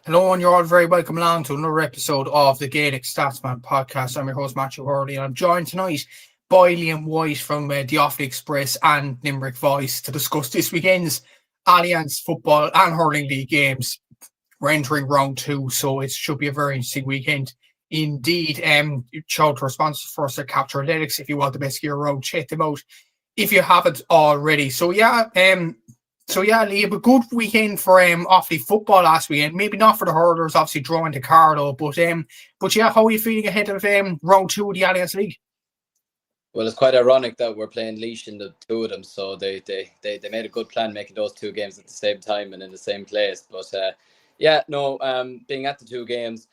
Hello, and you're all very welcome along to another episode of the Gaelic Statsman podcast. I'm your host, Matthew Hurley, and I'm joined tonight by Liam White from the Offaly Express and Limerick Voice to discuss this weekend's Allianz Football and Hurling League games. We're entering round two, so it should be a very interesting weekend indeed. Shout to our sponsors first at Capture Athletics. If you want the best gear around, check them out if you haven't already. Liam, a good weekend for Offaly football last weekend. Maybe not for the hurlers, obviously drawing to Carlow, but how are you feeling ahead of round two of the Allianz League? Well, it's quite ironic that we're playing Laois in the two of them, so they made a good plan making those two games at the same time and in the same place. But being at the two games,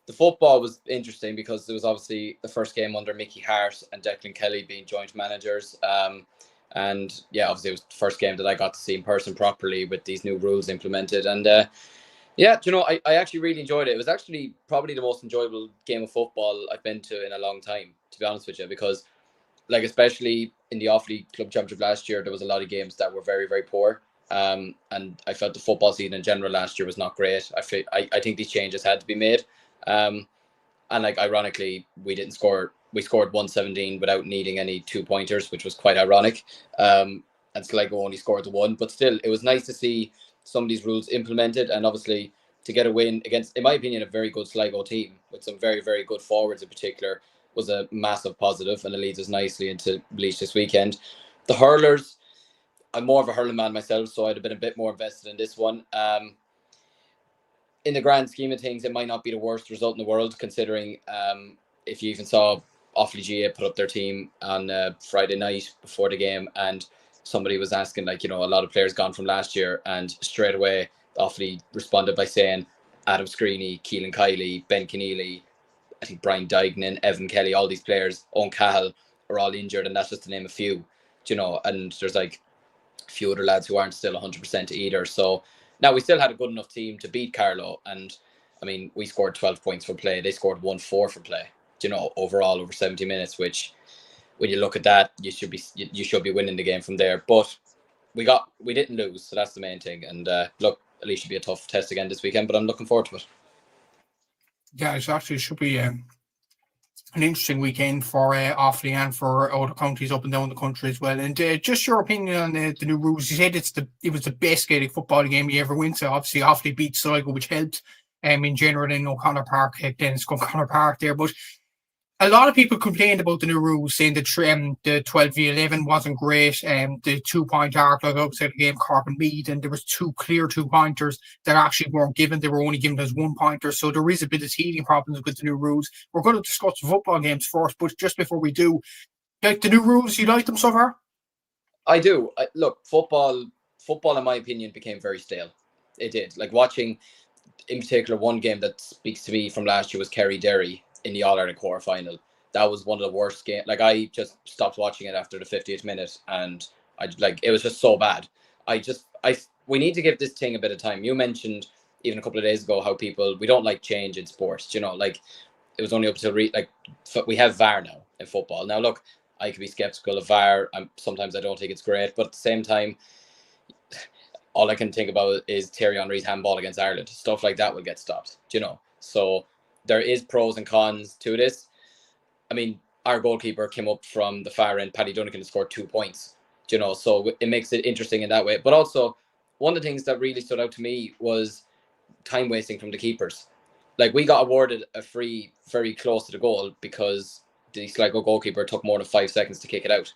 the football was interesting because it was obviously the first game under Mickey Hart and Declan Kelly being joint managers. And yeah, obviously it was the first game that I got to see in person properly with these new rules implemented. And I actually really enjoyed it. It was actually probably the most enjoyable game of football I've been to in a long time, to be honest with you, because especially in the Offaly Club Championship last year, there was a lot of games that were very, very poor. And I felt the football season in general last year was not great. I think these changes had to be made. Ironically, we scored 117 without needing any 2-pointers, which was quite ironic. And Sligo only scored the one, but still, it was nice to see some of these rules implemented, and obviously to get a win against, in my opinion, a very good Sligo team with some very, very good forwards in particular was a massive positive, and it leads us nicely into Laois this weekend. The hurlers, I'm more of a hurling man myself, so I'd have been a bit more invested in this one. In the grand scheme of things, it might not be the worst result in the world, considering if you even saw Offaly GA put up their team on Friday night before the game, and somebody was asking, a lot of players gone from last year, and straight away Offaly responded by saying Adam Screeney, Keelan Kiley, Ben Keneally, I think Brian Dignan, Evan Kelly, all these players, Owen Cahill, are all injured, and that's just to name a few, and there's a few other lads who aren't still 100% either. So now we still had a good enough team to beat Carlow, and I mean, we scored 12 points for play. They scored 1-4 for play, overall over 70 minutes, which when you look at that, you should be winning the game from there. But we didn't lose, so that's the main thing. And look, at least should be a tough test again this weekend, but I'm looking forward to it. Yeah, it actually should be an interesting weekend for Offaly and for other counties up and down the country as well. And just your opinion on the new rules. You said it was the best Gaelic football game you ever went to. Obviously, Offaly beat Sligo, which helped in general in O'Connor Park, Dennis O'Connor Park there. But a lot of people complained about the new rules, saying that the 12v11 wasn't great, the 2-point arc like outside the game, Cork and Meath, and there was two clear 2-pointers that actually weren't given. They were only given as 1-pointers. So there is a bit of teething problems with the new rules. We're going to discuss the football games first, but just before we do, the new rules, you like them so far? I do. Look, football, in my opinion, became very stale. It did. Watching, in particular, one game that speaks to me from last year was Kerry Derry in the All-Ireland quarter-final. That was one of the worst games. I just stopped watching it after the 50th minute, and it was just so bad. We need to give this thing a bit of time. You mentioned even a couple of days ago how we don't like change in sports. It was only up to we have VAR now in football. Now look, I could be skeptical of VAR. Sometimes I don't think it's great, but at the same time, all I can think about is Thierry Henry's handball against Ireland. Stuff like that will get stopped. So there is pros and cons to this. I mean, our goalkeeper came up from the far end, Paddy Dunnigan, and scored 2 points. So it makes it interesting in that way. But also, one of the things that really stood out to me was time wasting from the keepers. We got awarded a free very close to the goal because the Sligo goalkeeper took more than 5 seconds to kick it out,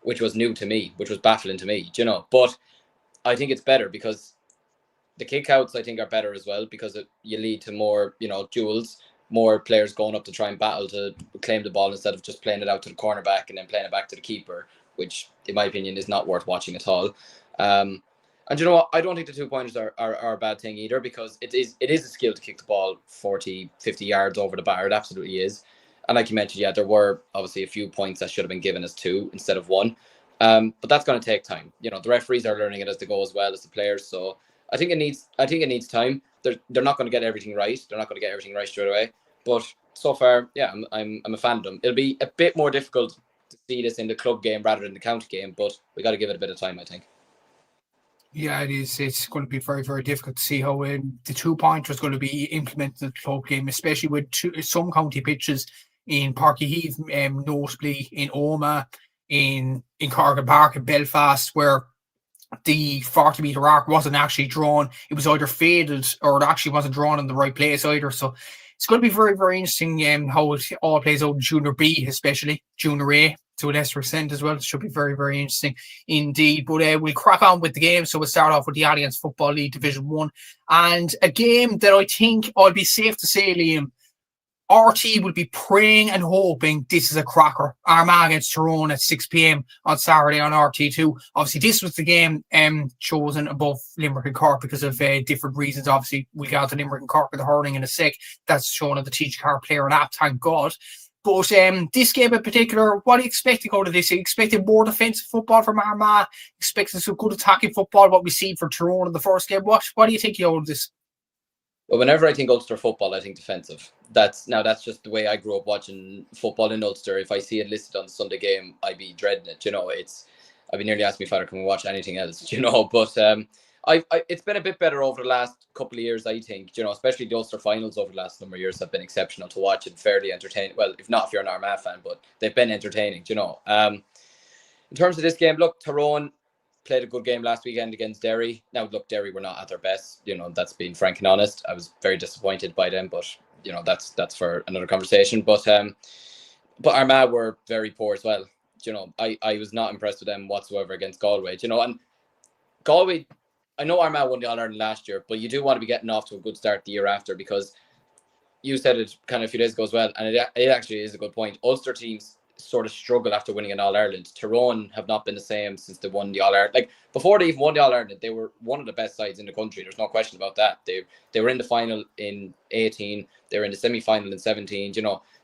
which was new to me, which was baffling to me. But I think it's better because the kickouts, I think, are better as well because you lead to more, duels, more players going up to try and battle to claim the ball instead of just playing it out to the cornerback and then playing it back to the keeper, which, in my opinion, is not worth watching at all. And you know what? I don't think the 2-pointers are a bad thing either because it is a skill to kick the ball 40, 50 yards over the bar. It absolutely is. And like you mentioned, yeah, there were obviously a few points that should have been given as 2 instead of 1. But that's going to take time. The referees are learning it as they go as well as the players. So I think it needs time. They're not going to get everything right. They're not going to get everything right straight away. But so far, yeah, I'm a fan of them. It'll be a bit more difficult to see this in the club game rather than the county game, but we got to give it a bit of time, I think. Yeah, it is. It's going to be very, very difficult to see how the 2-pointer is going to be implemented in the club game, especially with some county pitches in Parky Heath, notably in Armagh, in Cork Park in Belfast, where the 40-meter arc wasn't actually drawn. It was either faded or it actually wasn't drawn in the right place either. So it's going to be very, very interesting how it all plays out in Junior B, especially Junior A to a lesser extent as well. It should be very, very interesting indeed. But we'll crack on with the game. So we'll start off with the Allianz Football League Division 1. And a game that I think I'll be safe to say, Liam, RT will be praying and hoping this is a cracker. Armagh against Tyrone at 6 p.m. on Saturday on RT2. Obviously, this was the game chosen above Limerick and Cork because of different reasons. Obviously, we'll get on to Limerick and Cork with the hurling in a sec. That's shown on the TG Car player and app, thank God. But this game in particular, what are you expecting out of this? Are you expecting more defensive football from Armagh? Expecting some good attacking football, what we see for Tyrone in the first game? What do you think out of this? Well, whenever I think Ulster football, I think defensive. That's just the way I grew up watching football in Ulster. If I see it listed on the Sunday game, I'd be dreading it. I'd be nearly asking my father, can we watch anything else? But it's been a bit better over the last couple of years, I think. Especially the Ulster finals over the last number of years have been exceptional to watch and fairly entertaining. Well, if you're an Armagh fan, but they've been entertaining. In terms of this game, look, Tyrone played a good game last weekend against Derry. Now, look, Derry were not at their best. That's being frank and honest. I was very disappointed by them, but that's for another conversation. But Armagh were very poor as well. I was not impressed with them whatsoever against Galway. And Galway, I know Armagh won the All-Ireland last year, but you do want to be getting off to a good start the year after, because you said it kind of a few days ago as well, and it actually is a good point. Ulster teams sort of struggle after winning an All-Ireland. Tyrone have not been the same since they won the All-Ireland. Like, before they even won the All-Ireland, they were one of the best sides in the country. There's no question about that. They were in the final in 18. They were in the semi-final in 17.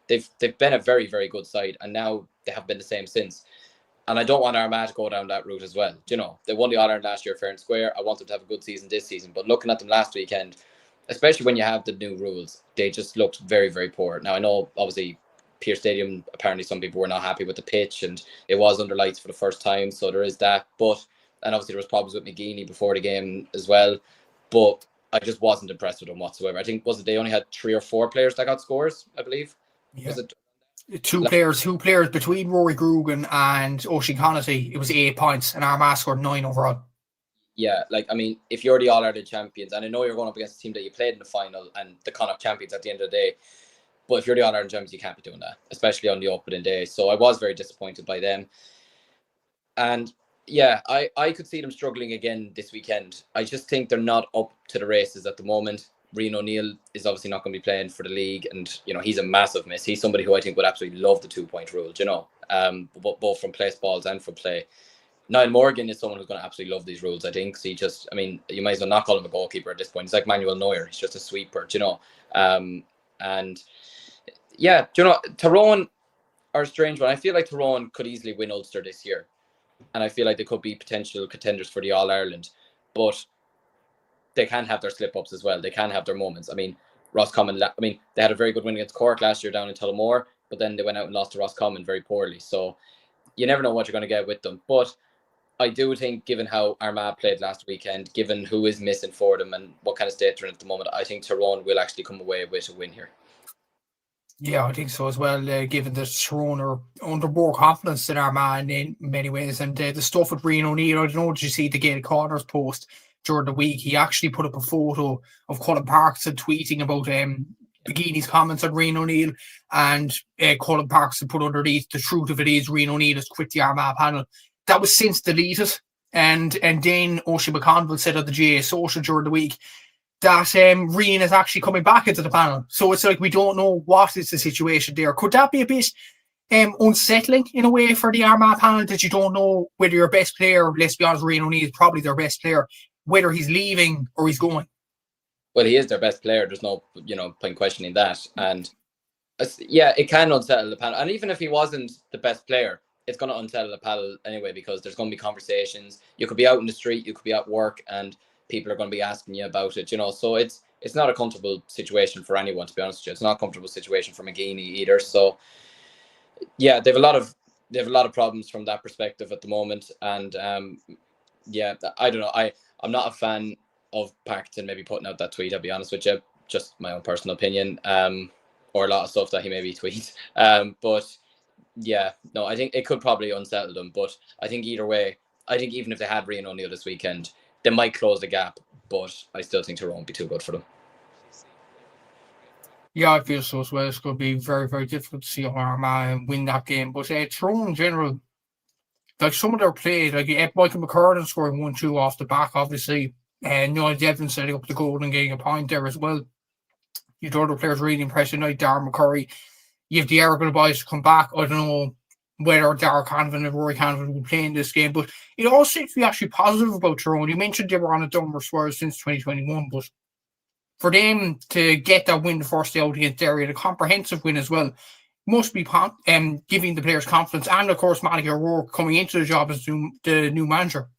They've been a very, very good side, and now they have been the same since. And I don't want Armagh to go down that route as well. They won the All-Ireland last year fair and square. I want them to have a good season this season. But looking at them last weekend, especially when you have the new rules, they just looked very, very poor. Now, I know, obviously, Pearse Stadium, apparently some people were not happy with the pitch, and it was under lights for the first time, so there is that. And obviously there was problems with McGeaney before the game as well, but I just wasn't impressed with them whatsoever. I think, they only had 3 or 4 players that got scores, I believe. Yeah. Was it two players between Rory Grugan and Oisin Connaughty? It was 8 points, and Armagh scored 9 overall. Yeah, if you're the All-Ireland champions, and I know you're going up against a team that you played in the final and the Connacht champions at the end of the day, but if you're the All-Ireland champions, you can't be doing that, especially on the opening day. So I was very disappointed by them. And yeah, I could see them struggling again this weekend. I just think they're not up to the races at the moment. Rian O'Neill is obviously not going to be playing for the league, and he's a massive miss. He's somebody who I think would absolutely love the 2-point rule, both from place balls and from play. Niall Morgan is someone who's going to absolutely love these rules, I think. So you might as well not call him a goalkeeper at this point. He's like Manuel Neuer. He's just a sweeper, and yeah, Tyrone are a strange one. I feel like Tyrone could easily win Ulster this year, and I feel like they could be potential contenders for the All-Ireland, but they can have their slip-ups as well. They can have their moments. Roscommon, they had a very good win against Cork last year down in Tullamore, but then they went out and lost to Roscommon very poorly. So you never know what you're going to get with them. But I do think, given how Armagh played last weekend, given who is missing for them and what kind of state they're in at the moment, I think Tyrone will actually come away with a win here. Yeah, I think so as well, given that Tyrone are under more confidence than Armagh in many ways. And the stuff with Rian O'Neill, I don't know, did you see the Gaelic Corners post during the week? He actually put up a photo of Colin Parkinson tweeting about Bikini's comments on Rian O'Neill, and Colin Parkinson put underneath, the truth of it is Rian O'Neill has quit the Armagh panel. That was since deleted. And then Oisin McConville said on the GA social during the week that Rian is actually coming back into the panel. So it's like we don't know what is the situation there. Could that be a bit unsettling in a way for the Armagh panel, that you don't know whether your best player, let's be honest, Rian O'Neill is probably their best player, whether he's leaving or he's going? Well, he is their best player. There's no point questioning that. And yeah, it can unsettle the panel. And even if he wasn't the best player, it's going to unsettle the panel anyway, because there's going to be conversations. You could be out in the street, you could be at work, and people are going to be asking you about it, so it's not a comfortable situation for anyone, to be honest with you. It's not a comfortable situation for McGeaney either. So yeah, they have a lot of problems from that perspective at the moment. And yeah, I don't know. I'm not a fan of Parkinson maybe putting out that tweet, I'll be honest with you. Just my own personal opinion. Or a lot of stuff that he maybe tweets. But yeah, no, I think it could probably unsettle them. But I think either way, I think even if they had Rian O'Neill this weekend, they might close the gap. But I still think Tyrone won't be too good for them. Yeah, I feel so as well. It's going to be very, very difficult to see Armagh win that game. But Tyrone in general, like some of their play, like Michael McCurden scoring 1-2 off the back, obviously. And Noel Devlin setting up the goal and getting a point there as well. You know, other players really impressive night. Darren McCurry. You have the Aragon boys to come back. I don't know whether Darragh Canavan and Rory Canavan will play in this game, but it all seems to be actually positive about Tyrone. You mentioned they were on a downward spiral since 2021, but for them to get that win the first day out against Derry, and a comprehensive win as well, must be giving the players confidence, and of course Matty O'Rourke coming into the job as the new manager.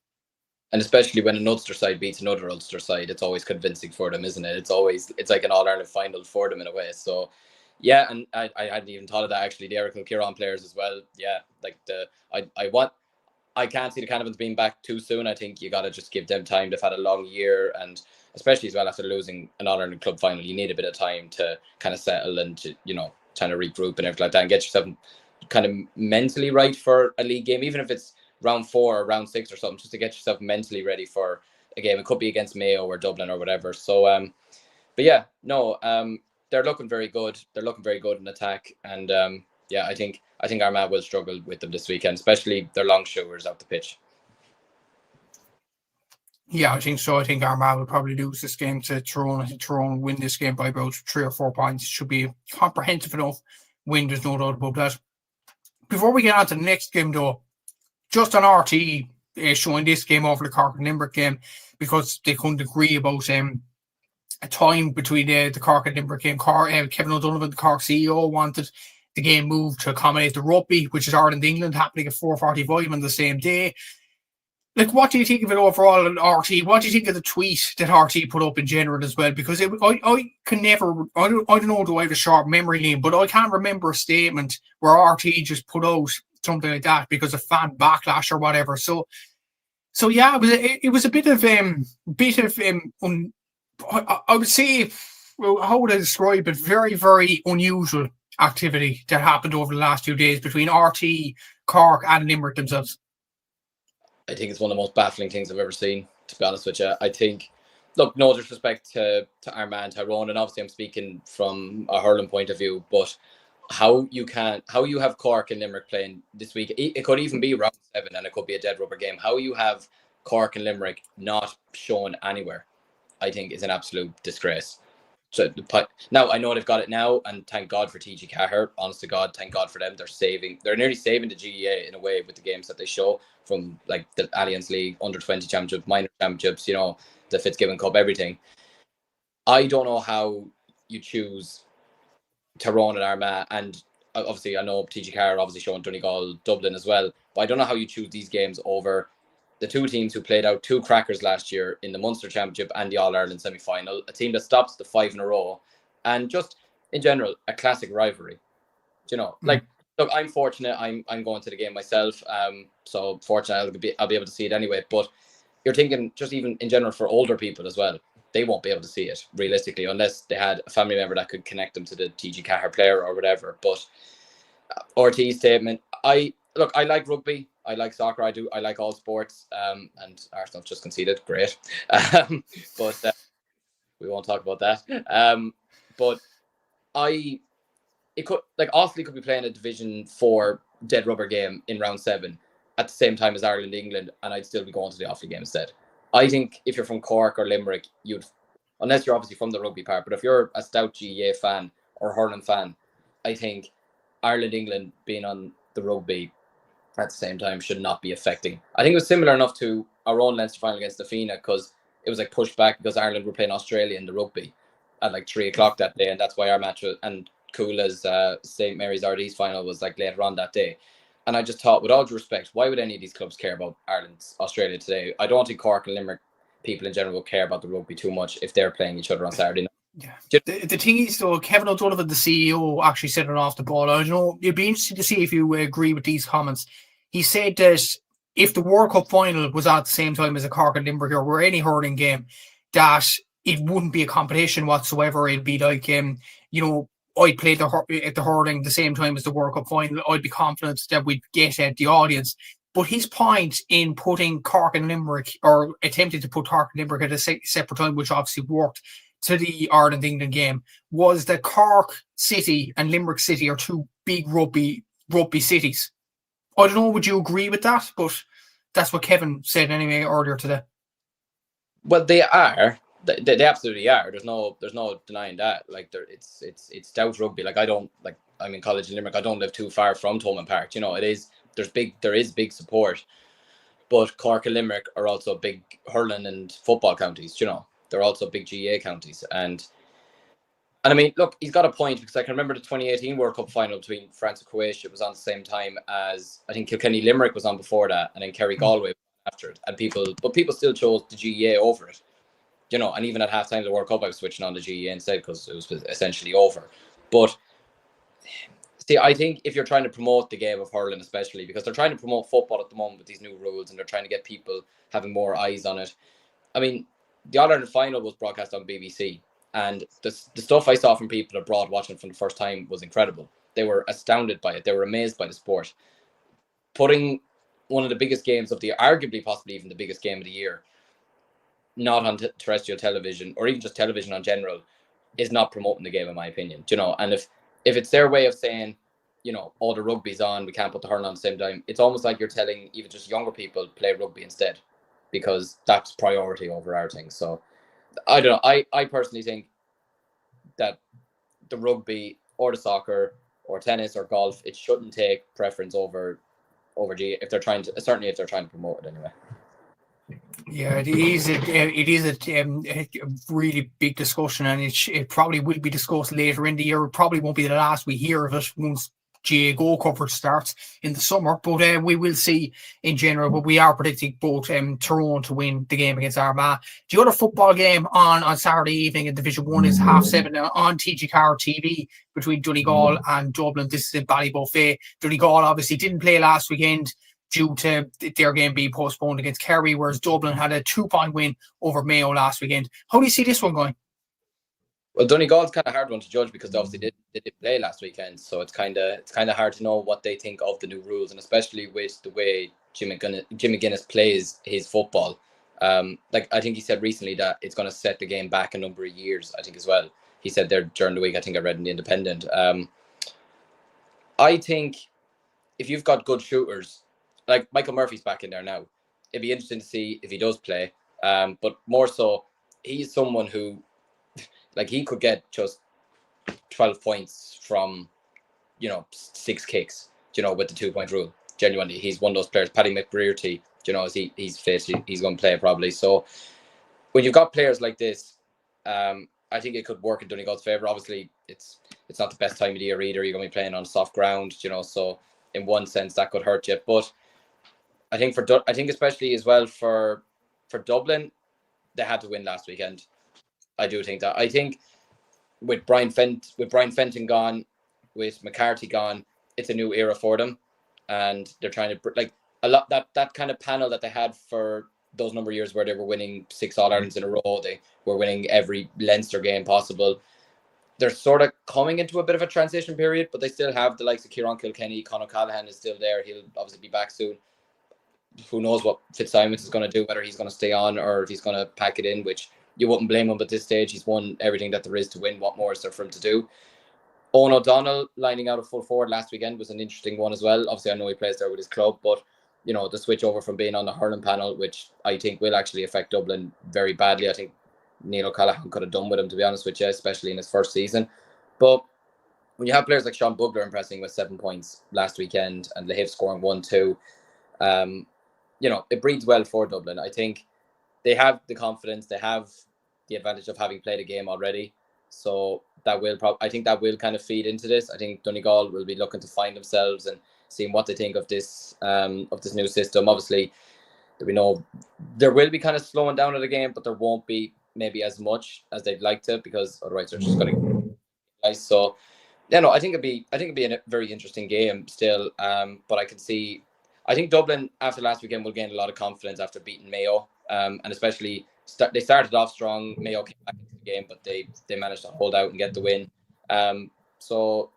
And especially when an Ulster side beats another Ulster side, it's always convincing for them, isn't it? It's like an All-Ireland final for them in a way. So yeah, and I hadn't even thought of that actually. The Eric Kilkieran players as well. Yeah, like I can't see the Canavans being back too soon. I think you got to just give them time. They've had a long year, and especially as well after losing an All-Ireland club final, you need a bit of time to kind of settle and to, kind of regroup and everything like that, and get yourself kind of mentally right for a league game, even if it's round 4 or round 6 or something, just to get yourself mentally ready for a game. It could be against Mayo or Dublin or whatever. So, but yeah, no, they're looking very good. They're looking very good in attack, and yeah, I think Armagh will struggle with them this weekend, especially their long shooters out the pitch. Yeah, I think so. I think Armagh will probably lose this game to Tyrone. I think Tyrone win this game by about 3 or 4 points. It should be a comprehensive enough win. There's no doubt about that. Before we get on to the next game, though, just on RT showing this game over the Cork and Limerick game, because they couldn't agree about a time between the Cork and Limerick game. Kevin O'Donovan, the Cork CEO, wanted the game moved to accommodate the rugby, which is Ireland-England, happening at 4:45 on the same day. Like, what do you think of it overall in RT? What do you think of the tweet that RT put up in general as well? Because I can never, I don't know, do I have a sharp memory lane, but I can't remember a statement where RT just put out something like that because of fan backlash or whatever. So yeah, it was a bit of I would say, well, how would I describe it? Very, very unusual activity that happened over the last 2 days between RT, Cork, and Limerick themselves. I think it's one of the most baffling things I've ever seen, to be honest with you. I think, look, no disrespect to Armagh and Tyrone, and obviously I'm speaking from a hurling point of view, but how you have Cork and Limerick playing this week, it could even be round 7 and it could be a dead rubber game. How you have Cork and Limerick not shown anywhere, I think is an absolute disgrace. So now I know they've got it now, and thank God for TG Cahir. Honest to God, thank God for them. They're nearly saving the GEA in a way with the games that they show, from like the Allianz League, under-20 championship, minor championships, the Fitzgibbon Cup, everything. I don't know how you choose Tyrone and Armagh, and obviously I know TG Cahir obviously showing Donegal, Dublin as well, but I don't know how you choose these games over the two teams who played out 2 crackers last year in the Munster Championship and the All-Ireland semi-final, a team that stops the 5 in a row, and just in general a classic rivalry. Like, look, I'm fortunate. I'm going to the game myself, so fortunately I'll be able to see it anyway. But you're thinking, just even in general for older people as well, they won't be able to see it realistically unless they had a family member that could connect them to the TG Cahir player or whatever. But RT's statement, I like rugby, I like soccer, I like all sports, and Arsenal just conceded, great. But we won't talk about that. But Offaly could be playing a Division 4 dead rubber game in round 7 at the same time as Ireland, England, and I'd still be going to the Offaly game instead. I think if you're from Cork or Limerick, unless you're obviously from the rugby part, but if you're a stout GEA fan or hurling fan, I think Ireland, England being on the rugby at the same time should not be affecting. I think it was similar enough to our own Leinster final against Fina, because it was like pushed back because Ireland were playing Australia in the rugby at like 3 o'clock that day, and that's why our match was, and Coola's St. Mary's RD's final was like later on that day. And I just thought, with all due respect, why would any of these clubs care about Ireland's Australia today? I don't think Cork and Limerick people in general will care about the rugby too much if they're playing each other on Saturday night. Yeah. The thing is, though, Kevin O'Donovan, the CEO, actually said it off the ball. I don't know, it'd be interesting to see if you agree with these comments. He said that if the World Cup final was at the same time as a Cork and Limerick or any hurling game, that it wouldn't be a competition whatsoever. It'd be like, I'd play at the hurling the same time as the World Cup final. I'd be confident that we'd get the audience. But his point in putting Cork and Limerick, or attempting to put Cork and Limerick at a separate time, which obviously worked to the Ireland-England game, was that Cork City and Limerick City are two big rugby cities. I don't know, would you agree with that? But that's what Kevin said anyway earlier today. Well, they are. They absolutely are. There's no denying that. Like, it's stout rugby. Like, I'm in college in Limerick. I don't live too far from Thomond Park. There is big support, but Cork and Limerick are also big hurling and football counties. They're also big GA counties, and I mean, look, he's got a point, because I can remember the 2018 World Cup final between France and Croatia was on the same time as, I think, Kilkenny Limerick was on before that, and then Kerry Galway after it, and people still chose the GA over it. And even at halftime of the World Cup, I was switching on the GA instead because it was essentially over. But see, I think if you're trying to promote the game of hurling, especially because they're trying to promote football at the moment with these new rules, and they're trying to get people having more eyes on it. I mean, the All-Ireland final was broadcast on BBC, and the stuff I saw from people abroad watching from the first time was incredible. They were astounded by it. They were amazed by the sport. Putting one of the biggest games of the, arguably possibly even the biggest game of the year, not on terrestrial television, or even just television in general, is not promoting the game, in my opinion. And if it's their way of saying, all the rugby's on, we can't put the hurling on the same time, it's almost like you're telling even just younger people play rugby instead, because that's priority over our thing. So I don't know. I personally think that the rugby or the soccer or tennis or golf, it shouldn't take preference over G, if they're trying to promote it anyway. Yeah, it is a really big discussion, and it probably will be discussed later in the year. It probably won't be the last we hear of it once GA Go coverage starts in the summer, but we will see in general. But we are predicting both Tyrone to win the game against Armagh. The other football game on Saturday evening in Division 1 is 7:30 on TG4 TV between Donegal and Dublin. This is in Ballybuffet. Donegal obviously didn't play last weekend due to their game being postponed against Kerry, whereas Dublin had a 2-point win over Mayo last weekend. How do you see this one going? Well, Donegal's kind of hard one to judge, because they obviously did play last weekend, so it's kind of hard to know what they think of the new rules, and especially with the way Jim McGuinness plays his football. Like, I think he said recently that it's going to set the game back a number of years, I think, as well. He said there during the week, I think I read in the Independent. I think if you've got good shooters, like Michael Murphy's back in there now, it'd be interesting to see if he does play. But more so, he's someone who, like, he could get just 12 points from, 6 kicks, with the 2-point rule. Genuinely, he's one of those players. Paddy McBrearty, as he's fit, he's going to play probably. So when you've got players like this, I think it could work in Donegal's favour. Obviously, it's not the best time of the year either. You're going to be playing on soft ground, so in one sense that could hurt you. But I think especially as well for Dublin, they had to win last weekend. I do think that. I think with Brian Fenton gone, with McCarthy gone, it's a new era for them, and they're trying to, like, a lot that kind of panel that they had for those number of years where they were winning 6 All-Irelands in a row. They were winning every Leinster game possible. They're sort of coming into a bit of a transition period, but they still have the likes of Kieran Kilkenny. Conor Callahan is still there. He'll obviously be back soon. Who knows what Fitzsimons is going to do, whether he's going to stay on or if he's going to pack it in, which you wouldn't blame him at this stage. He's won everything that there is to win. What more is there for him to do? Owen O'Donnell lining out a full forward last weekend was an interesting one as well. Obviously, I know he plays there with his club, but the switch over from being on the hurling panel, which I think will actually affect Dublin very badly. I think Neil O'Callaghan could have done with him, to be honest with you, especially in his first season. But when you have players like Sean Bugler impressing with 7 points last weekend and Lahiff scoring 1-2, it breeds well for Dublin. I think they have the confidence, they have the advantage of having played a game already. So that will I think that will kind of feed into this. I think Donegal will be looking to find themselves and seeing what they think of this new system. Obviously, there will be kind of slowing down of the game, but there won't be maybe as much as they'd like to, because otherwise they're just going to nice. So I think it'd be a very interesting game still. But I can see I think Dublin after last weekend will gain a lot of confidence after beating Mayo, and especially they started off strong. Mayo came back into the game, but they managed to hold out and get the win. So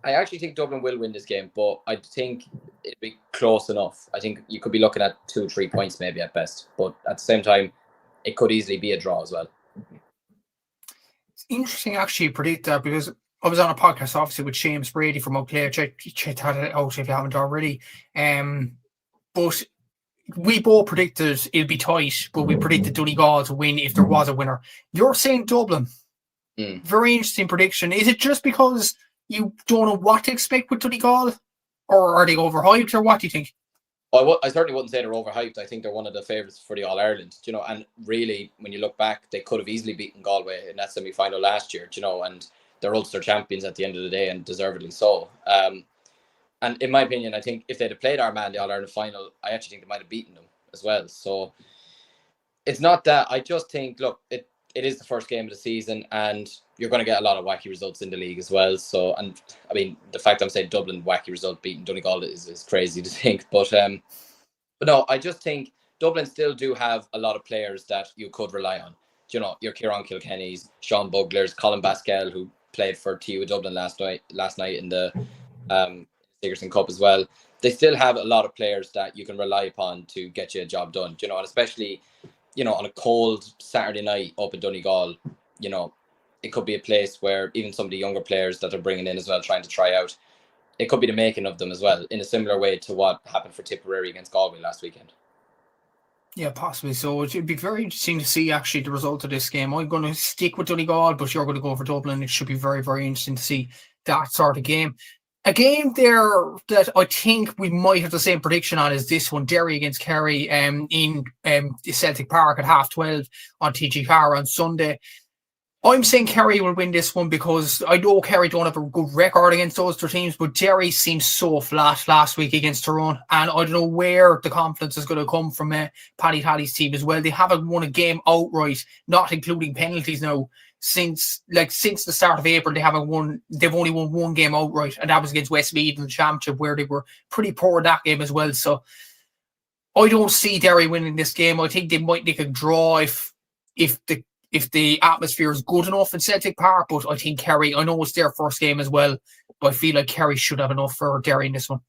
I actually think Dublin will win this game, but I think it'll be close enough. I think you could be looking at 2-3 points maybe at best, but at the same time, it could easily be a draw as well. It's interesting actually to predict that, because I was on a podcast obviously with Seamus Brady from O'Clair. Check that out if you haven't already. But we both predicted it'll be tight, but we predicted Donegal to win if there was a winner. You're saying Dublin. Very interesting prediction. Is it just because you don't know what to expect with Donegal, or are they overhyped, or what do you think? I certainly wouldn't say they're overhyped. I think they're one of the favourites for the All-Ireland, and really, when you look back, they could have easily beaten Galway in that semi-final last year, and they're Ulster champions at the end of the day, and deservedly so. And in my opinion, I think if they'd have played Armagh in the All-Ireland final, I actually think they might have beaten them as well. So it's not that. I just think, look, it is the first game of the season, and you're going to get a lot of wacky results in the league as well. So, and I mean, the fact I'm saying Dublin wacky result beating Donegal is crazy to think. But no, I just think Dublin still do have a lot of players that you could rely on. Your Kieran Kilkenny's, Sean Bugler's, Colin Basquel, who played for TU Dublin last night in the Sigerson Cup as well. They still have a lot of players that you can rely upon to get you a job done. And especially, on a cold Saturday night up in Donegal, it could be a place where even some of the younger players that they're bringing in as well, trying to try out, it could be the making of them as well, in a similar way to what happened for Tipperary against Galway last weekend. Yeah, possibly. So it'd be very interesting to see actually the result of this game. I'm going to stick with Donegal, but you're going to go for Dublin. It should be very, very interesting to see that sort of game. A game there that I think we might have the same prediction on is this one, Derry against Kerry, in Celtic Park at 12:30 on TG Car on Sunday. I'm saying Kerry will win this one because I know Kerry don't have a good record against those two teams, but Derry seems so flat last week against Tyrone, and I don't know where the confidence is going to come from Paddy Taddy's team as well. They haven't won a game outright, not including penalties now, since the start of April. They've only won one game outright, and that was against Westmeath in the championship, where they were pretty poor in that game as well. So I don't see Derry winning this game. I think they might make a draw if the atmosphere is good enough in Celtic Park, but I think Kerry, I know it's their first game as well, but I feel like Kerry should have enough for Derry in this one.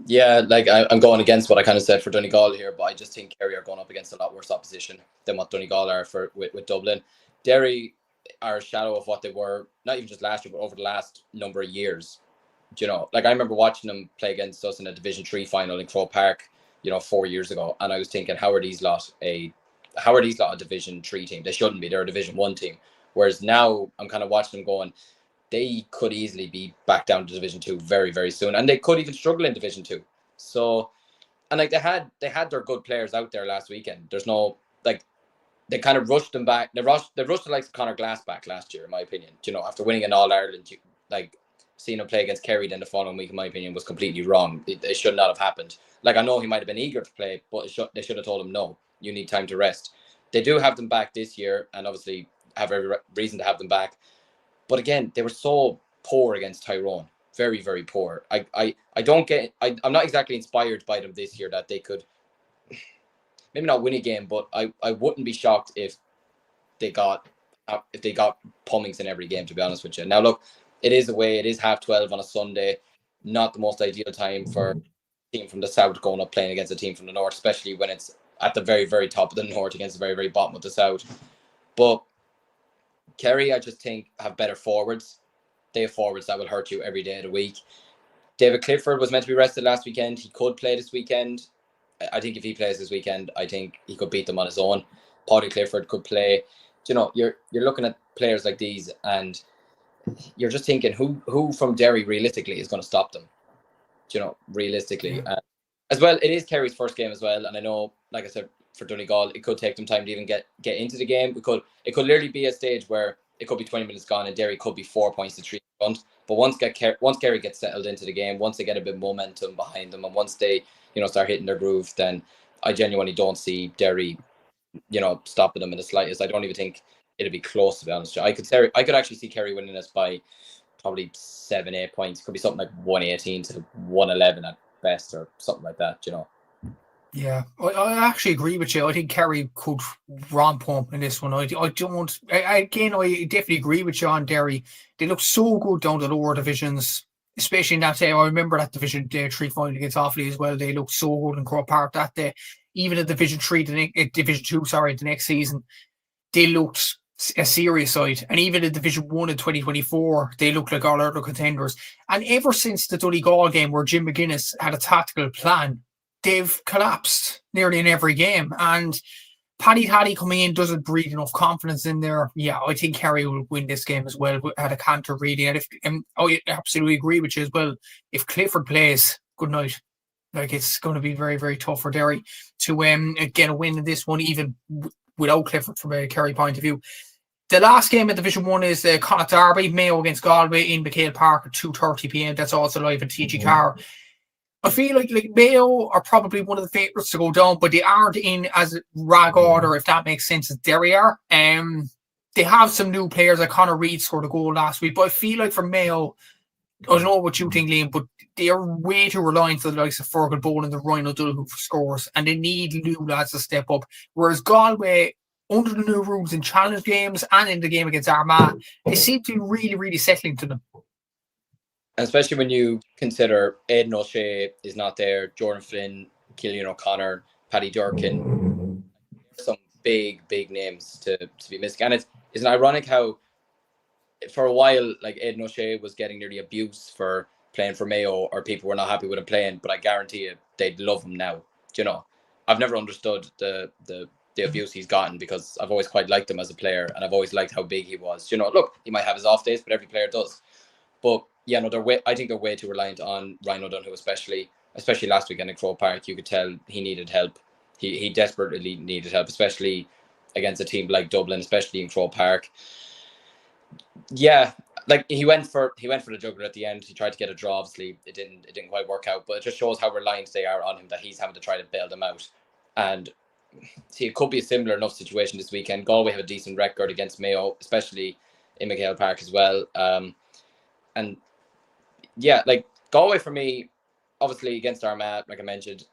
Yeah, I'm going against what I kind of said for Donegal here, but I just think Kerry are going up against a lot worse opposition than what Donegal are with Dublin. Derry are a shadow of what they were, not even just last year, but over the last number of years. I remember watching them play against us in a Division 3 final in Croke Park, 4 years ago, and I was thinking, how are these lot a Division 3 team? They shouldn't be. They're a Division 1 team. Whereas now I'm kind of watching them going, they could easily be back down to Division 2 very, very soon. And they could even struggle in Division 2. So, and they had their good players out there last weekend. There's no, they kind of rushed them back. They rushed the likes of Conor Glass back last year, in my opinion. After winning an All-Ireland, seeing him play against Kerry then the following week, in my opinion, was completely wrong. It should not have happened. I know he might have been eager to play, but they should have told him, no, you need time to rest. They do have them back this year, and obviously have every reason to have them back. But again, they were so poor against Tyrone. Very, very poor. I'm not exactly inspired by them this year that they could maybe not win a game, but I wouldn't be shocked if they got pummings in every game, to be honest with you. Now look, it is away, it is 12:30 on a Sunday, not the most ideal time for a team from the south going up playing against a team from the north, especially when it's at the very, very top of the north against the very, very bottom of the south. But Kerry, I just think, have better forwards. They have forwards that will hurt you every day of the week. David Clifford was meant to be rested last weekend. He could play this weekend. I think if he plays this weekend, I think he could beat them on his own. Paddy Clifford could play. You're looking at players like these, and you're just thinking, who from Derry realistically is going to stop them? Realistically. Yeah. As well, it is Kerry's first game as well, and I know, like I said, for Donegal, it could take them time to even get into the game. It could literally be a stage where it could be 20 minutes gone and Derry could be 4 points to 3 front. But once Kerry gets settled into the game, once they get a bit of momentum behind them, and once they start hitting their groove, then I genuinely don't see Derry stopping them in the slightest. I don't even think it'll be close, to be honest. I could actually see Kerry winning this by probably 7-8 points. Could be something like 118 to 111 best or something like that, you know. Yeah, I actually agree with you. I think Kerry could romp home in this one. I don't. Again, I definitely agree with you on Derry. They look so good down the lower divisions, especially in that day. I remember that Division 3 final against Offaly as well. They looked so good in Croke Park that day. Even at Division 3, Division 2, sorry, the next season, they looked a serious side. And even in Division 1 in 2024, they looked like all other contenders. And ever since the Donegal game where Jim McGuinness had a tactical plan, they've collapsed nearly in every game. And Paddy Taddy coming in doesn't breed enough confidence in there. Yeah, I think Kerry will win this game as well at a canter, really. And I absolutely agree with you as well. If Clifford plays, good night. Like, it's going to be very, very tough for Derry to get a win in this one, even without Clifford from a Kerry point of view. The last game in Division 1 is the Connacht Derby, Mayo against Galway in McHale Park at 2:30 p.m. That's also live on TG Car. I feel like Mayo are probably one of the favourites to go down, but they aren't in as rag order, if that makes sense, as Derry are. They have some new players, like Conor Reid scored a goal last week, but I feel like for Mayo, I don't know what you think, Liam, but they are way too reliant on the likes of Fergal Bowen and Ryan O'Donoghue for scores, and they need new lads to step up. Whereas Galway, under the new rules in challenge games and in the game against Armagh, they seem to be really, really settling to them. And especially when you consider Aidan O'Shea is not there, Jordan Flynn, Killian O'Connor, Paddy Durkin, some big names to be missing. And it's ironic how for a while, like, Aidan O'Shea was getting nearly abuse for playing for Mayo, or people were not happy with him playing, but I guarantee you they'd love him now. You know, I've never understood the abuse he's gotten, because I've always quite liked him as a player, and I've always liked how big he was. You know, look, he might have his off days, but every player does. But yeah, no, I think they're way too reliant on Ryan O'Donoghue, especially last weekend in Croke Park. You could tell he needed help. He desperately needed help, especially against a team like Dublin, especially in Croke Park. Yeah, like he went for the juggler at the end. He tried to get a draw. Obviously, it didn't quite work out. But it just shows how reliant they are on him, that he's having to try to bail them out. And see, it could be a similar enough situation this weekend. Galway have a decent record against Mayo, especially in McHale Park as well. And yeah, like Galway for me, obviously against Armagh, like I mentioned,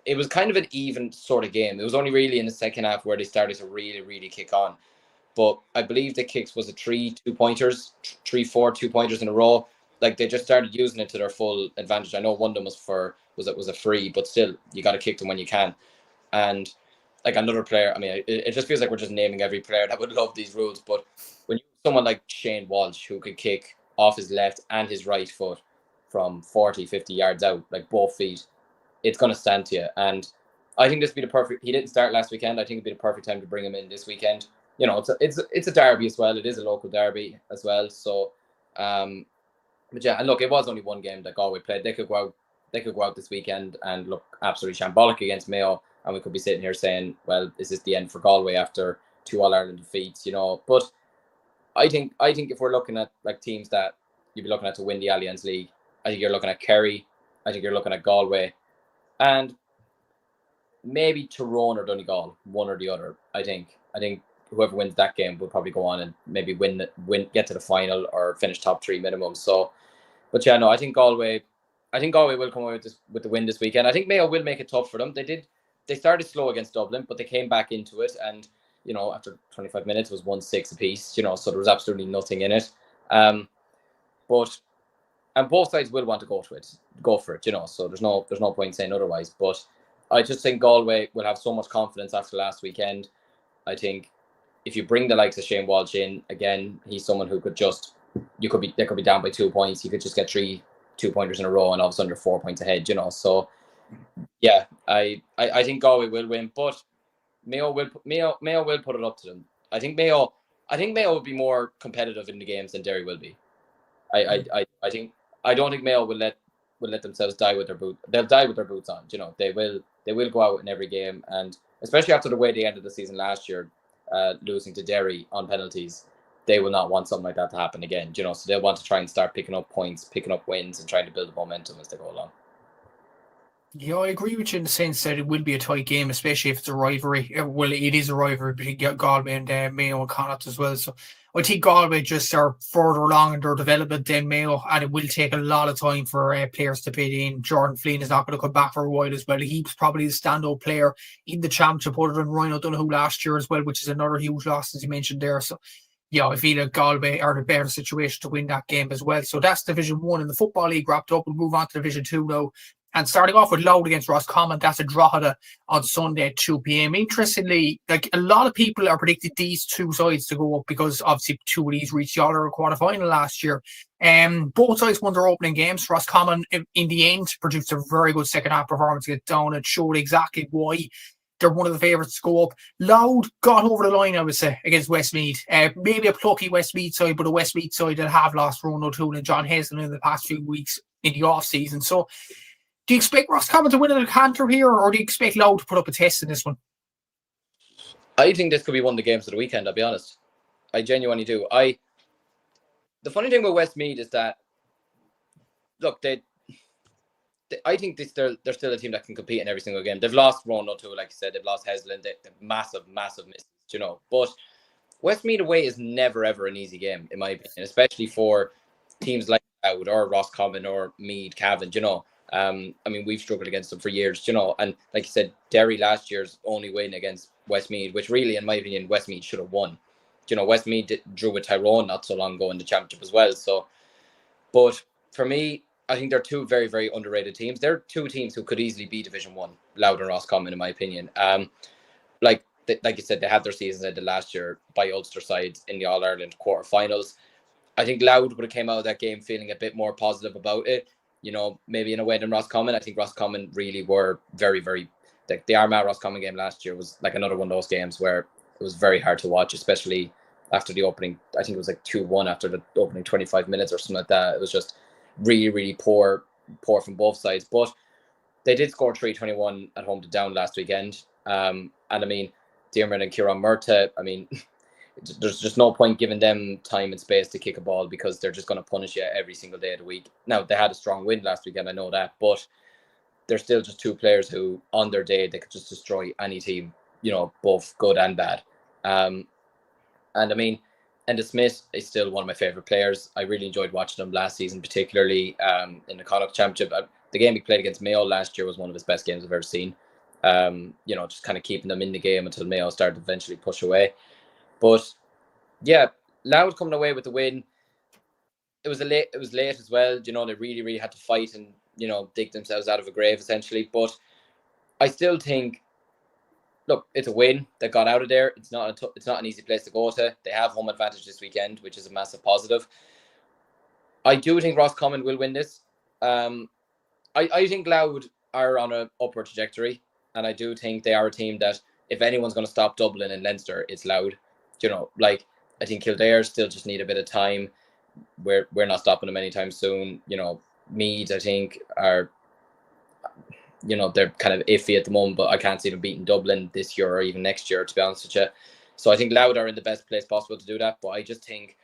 it was kind of an even sort of game. It was only really in the second half where they started to really, really kick on. But I believe the kicks was a 3 2-pointers, 3-4 2-pointers in a row. Like, they just started using it to their full advantage. I know one of them was a free, but still, you got to kick them when you can. And like another player, I mean, it just feels like we're just naming every player that would love these rules. But when you have someone like Shane Walsh, who could kick off his left and his right foot from 40, 50 yards out, like both feet, it's going to stand to you. And I think this would be the perfect. He didn't start last weekend. I think it'd be the perfect time to bring him in this weekend. You know, it's a derby as well. It is a local derby as well. So, but yeah, and look, it was only one game that Galway played. They could go out this weekend and look absolutely shambolic against Mayo, and we could be sitting here saying, well, is this the end for Galway after 2 All-Ireland defeats? You know, but I think if we're looking at like teams that you'd be looking at to win the Allianz League, I think you're looking at Kerry. I think you're looking at Galway, and maybe Tyrone or Donegal, one or the other. I think whoever wins that game will probably go on and maybe win, get to the final or finish top 3 minimum. So, but yeah, no, I think Galway will come away with the win this weekend. I think Mayo will make it tough for them. They started slow against Dublin, but they came back into it, and you know, after 25 minutes it was 1-6 apiece. You know, so there was absolutely nothing in it. But both sides will want to go for it. You know, so there's no point saying otherwise. But I just think Galway will have so much confidence after last weekend. I think if you bring the likes of Shane Walsh in again, he's someone who could they could be down by 2 points. He could just get 3 2-pointers in a row, and all of a sudden they're 4 points ahead. You know, so yeah, I think Galway will win, but Mayo will put it up to them. I think Mayo will be more competitive in the games than Derry will be. I don't think Mayo will let themselves die with their boot. They'll die with their boots on. You know, they will go out in every game, and especially after the way they ended the season last year, losing to Derry on penalties, they will not want something like that to happen again. You know, so they'll want to try and start picking up points, picking up wins, and trying to build a momentum as they go along. Yeah, I agree with you in the sense that it will be a tight game, especially if it's a rivalry. Well, it is a rivalry between Galway and Mayo and Connacht as well. So I think Galway just are further along in their development than Mayo, and it will take a lot of time for players to fit in. Jordan Flynn is not going to come back for a while as well. He was probably the standout player in the championship other than Ryan O'Donoghue last year as well, which is another huge loss, as you mentioned there. So yeah, I feel like Galway are the better situation to win that game as well. So that's Division 1 in the Football League wrapped up. We'll move on to Division 2 now. And starting off with Louth against Roscommon, that's a draw on Sunday at 2 p.m. Interestingly, like a lot of people are predicting these two sides to go up because obviously two of these reached the All-Ireland quarter-final last year. Both sides won their opening games. Roscommon, in the end, produced a very good second-half performance against Down. It showed exactly why they're one of the favourites to go up. Louth got over the line, I would say, against Westmeath. Maybe a plucky Westmeath side, but a Westmeath side that have lost Ronan O'Toole and John Heslin in the past few weeks in the off-season. So do you expect Roscommon to win a canter here, or do you expect Louth to put up a test in this one? I think this could be one of the games of the weekend, I'll be honest. I genuinely do. The funny thing with Westmeath is that, look, I think they're still a team that can compete in every single game. They've lost Ronan O'Toole, like you said. They've lost Heslin. They're massive misses, But Westmeath away is never, ever an easy game, in my opinion, especially for teams like Louth or Roscommon or Meath, Cavan, I mean, we've struggled against them for years, and like you said, Derry last year's only win against Westmeath, which really, in my opinion, Westmeath should have won. Westmeath drew with Tyrone not so long ago in the championship as well. So, but for me, I think they're two very, very underrated teams. They're two teams who could easily be Division 1, Louth and Roscommon, in my opinion. Like you said, they had their seasons ended last year by Ulster sides in the All-Ireland quarterfinals. I think Louth would have came out of that game feeling a bit more positive about it. Maybe in a way than Roscommon. I think Roscommon really were very, very... Like the Armagh Roscommon game last year was like another one of those games where it was very hard to watch, especially after the opening. I think it was like 2-1 after the opening 25 minutes or something like that. It was just really, really poor from both sides. But they did score 3-21 at home to Down last weekend. And I mean, Diarmuid and Kieran Murtagh, I mean, there's just no point giving them time and space to kick a ball because they're just going to punish you every single day of the week. Now, they had a strong win last weekend, I know that, but they're still just two players who, on their day, they could just destroy any team, both good and bad. And I mean, Enda Smith is still one of my favourite players. I really enjoyed watching him last season, particularly in the Connacht Championship. The game he played against Mayo last year was one of his best games I've ever seen. Just kind of keeping them in the game until Mayo started to eventually push away. But yeah, Louth coming away with the win. It was late as well. They really, really had to fight and dig themselves out of a grave essentially. But I still think, look, it's a win. They got out of there. It's not an easy place to go to. They have home advantage this weekend, which is a massive positive. I do think Roscommon will win this. I think Louth are on an upward trajectory, and I do think they are a team that if anyone's going to stop Dublin and Leinster, it's Louth. I think Kildare still just need a bit of time. We're not stopping them anytime soon. Meath, I think, are, they're kind of iffy at the moment, but I can't see them beating Dublin this year or even next year, to be honest with you. So I think Louth are in the best place possible to do that. But I just think,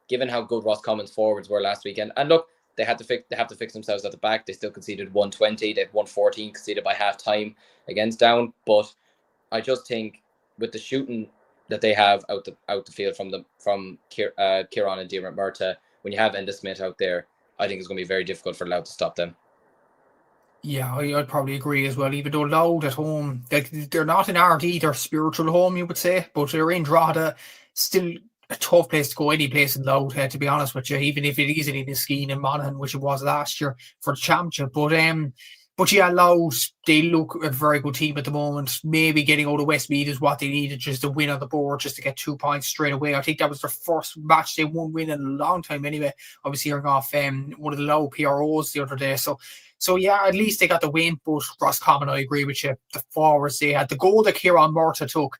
given how good Roscommon's forwards were last weekend, and look, they have to fix themselves at the back. They still conceded 120. They had 114 conceded by half time against Down. But I just think with the shooting that they have out the field from Kieran and Diarmuid Murtagh, when you have Enda Smith out there, I think it's going to be very difficult for Louth to stop them. Yeah, I'd probably agree as well. Even though Louth at home, they're not in Ardee, they're spiritual home, you would say, but they're in Drogheda, still a tough place to go any place in Louth, to be honest with you, even if it is in Iniskeene and Monaghan, which it was last year for the championship. But yeah, Louth, they look a very good team at the moment. Maybe getting out of Westmeath is what they needed, just a win on the board, just to get 2 points straight away. I think that was their first match they won win in a long time anyway. I was hearing off one of the Louth PROs the other day. So yeah, at least they got the win. But Roscommon, I agree with you. The forwards they had, the goal that Kieran Murtagh took,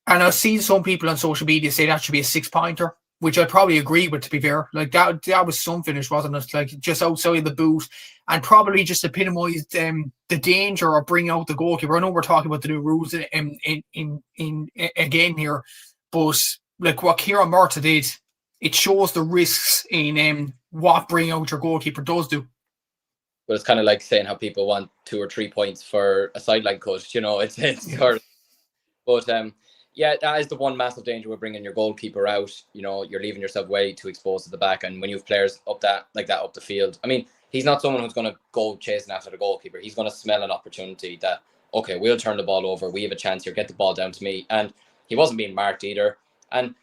and I've seen some people on social media say that should be a 6-pointer, which I probably agree with, to be fair. Like that was some finish, wasn't it? Like just outside the boot, and probably just epitomised the danger of bringing out the goalkeeper. I know we're talking about the new rules in again here, but like what Kieran Murtagh did, it shows the risks in what bringing out your goalkeeper does do. but it's kind of like saying how people want 2 or 3 points for a sideline cut. You know, it's sort of. But yeah, that is the one massive danger with bringing your goalkeeper out. You know, you're leaving yourself way too exposed to the back, and when you have players up that up the field, I mean, he's not someone who's going to go chasing after the goalkeeper. He's going to smell an opportunity that, okay, we'll turn the ball over. We have a chance here. Get the ball down to me. And he wasn't being marked either. And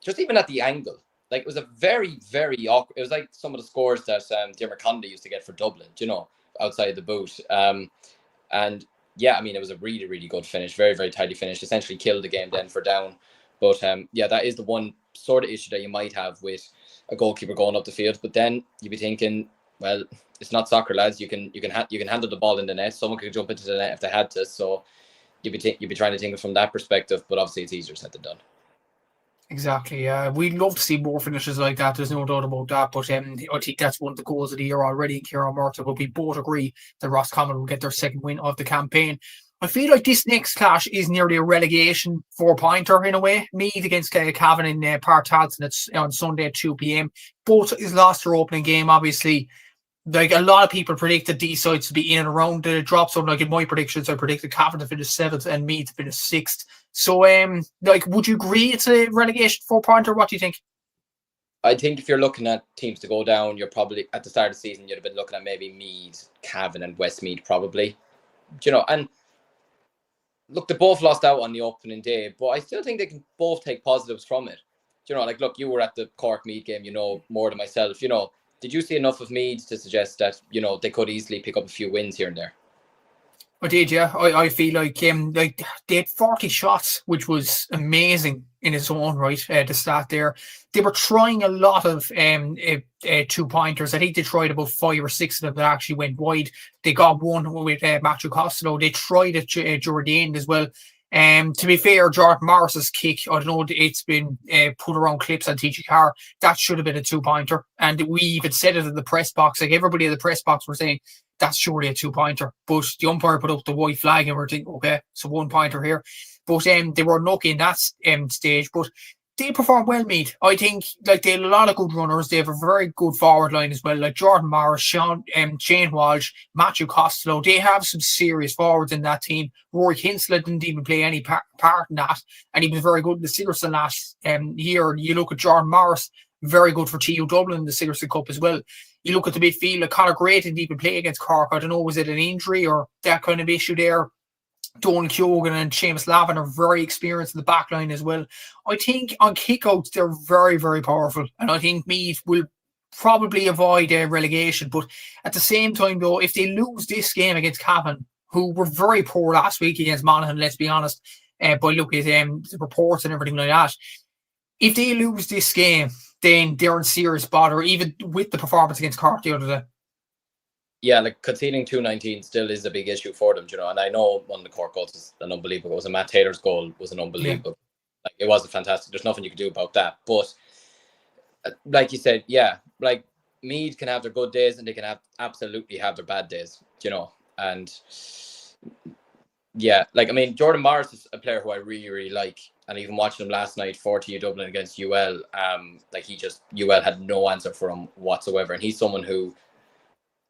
just even at the angle, like, it was a very, very awkward. It was like some of the scores that Diarmuid Conde used to get for Dublin, you know, outside the boot. And yeah, I mean, it was a really, really good finish. Very, very tidy finish. Essentially killed the game then for down. But yeah, that is the one sort of issue that you might have with a goalkeeper going up the field. But then you'd be thinking, well, it's not soccer, lads. You can handle the ball in the net. Someone could jump into the net if they had to. So you'd be trying to think it from that perspective. But obviously, it's easier said than done. Exactly. We'd love to see more finishes like that. There's no doubt about that. But I think that's one of the goals of the year already in Kieran Murtagh. But we both agree that Roscommon will get their second win of the campaign. I feel like this next clash is nearly a relegation 4-pointer in a way. Meath against Cavan in Park Tadson. It's on Sunday at 2 p.m. Both is lost their opening game, obviously. Like, a lot of people predicted these sides to be in and around the drop zone. Like, in my predictions, I predicted Cavan to finish 7th and Meath to finish 6th. So, like, would you agree it's a relegation 4-pointer? What do you think? I think if you're looking at teams to go down, you're probably, at the start of the season, you'd have been looking at maybe Meath, Cavan and Westmeath probably. You know, and look, they both lost out on the opening day, but I still think they can both take positives from it. You know, like, look, you were at the Cork Meath game, you know, more than myself. You know, did you see enough of Meath to suggest that, you know, they could easily pick up a few wins here and there? I did, yeah. I feel like they had 40 shots, which was amazing in its own right to start there. They were trying a lot of 2-pointers. I think they tried about 5 or 6 of them that actually went wide. They got one with Matthew Costello. They tried it during the end as well. To be fair, Jordan Morris's kick, I don't know, it's been put around clips on TG Carr. That should have been a 2-pointer. And we even said it in the press box. Like, everybody in the press box were saying, that's surely a 2-pointer. But the umpire put up the white flag and we're thinking, okay, it's a 1-pointer here. But they were unlucky in that stage. But they performed well, Meath. I think, like, they had a lot of good runners. They have a very good forward line as well, like Jordan Morris, Shane Walsh, Matthew Costello. They have some serious forwards in that team. Rory Kinsella didn't even play any part in that, and he was very good in the Sigerson last year. You look at Jordan Morris, very good for TU Dublin in the Sigerson Cup as well. You look at the midfield, like Conor Gray didn't even play against Cork. I don't know, was it an injury or that kind of issue there? Donal Keoghan and Seamus Lavin are very experienced in the back line as well. I think on kickouts, they're very, very powerful. And I think Meath will probably avoid relegation. But at the same time, though, if they lose this game against Cavan, who were very poor last week against Monaghan, let's be honest, by look at the reports and everything like that, if they lose this game, then they're in serious bother, even with the performance against Cork the other day. Yeah, like, conceding 2-19 still is a big issue for them, you know. And I know one of the Cork goals is an unbelievable. It was a Matt Taylor's goal, was an unbelievable. Yeah. Like, it was a fantastic. There's nothing you can do about that. But like you said, yeah, like, Meath can have their good days and they can absolutely have their bad days, you know. And yeah, like, I mean, Jordan Morris is a player who I really, really like. And even watching him last night for TU Dublin against UL, like, UL had no answer for him whatsoever. And he's someone who,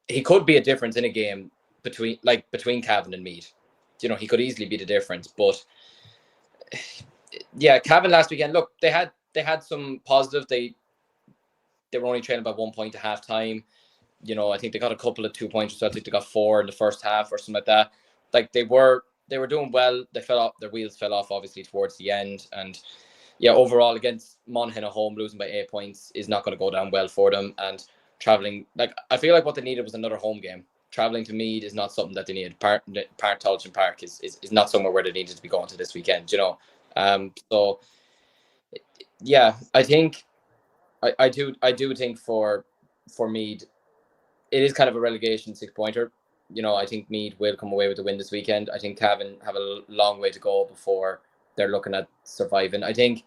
he could be a difference in a game between Cavan and Meath. You know, he could easily be the difference. But yeah, Cavan last weekend, look, they had some positive. They were only trailing by 1 point at half time. You know, I think they got a couple of 2-pointers. So I think they got 4 in the first half or something like that. Like, they were doing well. They fell off. Their wheels fell off, obviously, towards the end. And yeah, overall, against Monaghan at home, losing by 8 points is not going to go down well for them. And traveling, like, I feel like what they needed was another home game. Traveling to Meath is not something that they needed. Park Tolchin Park is not somewhere where they needed to be going to this weekend, you know. So yeah, I think I do think for Meath, it is kind of a relegation 6-pointer. You know, I think Meath will come away with the win this weekend. I think Cavan have a long way to go before they're looking at surviving. I think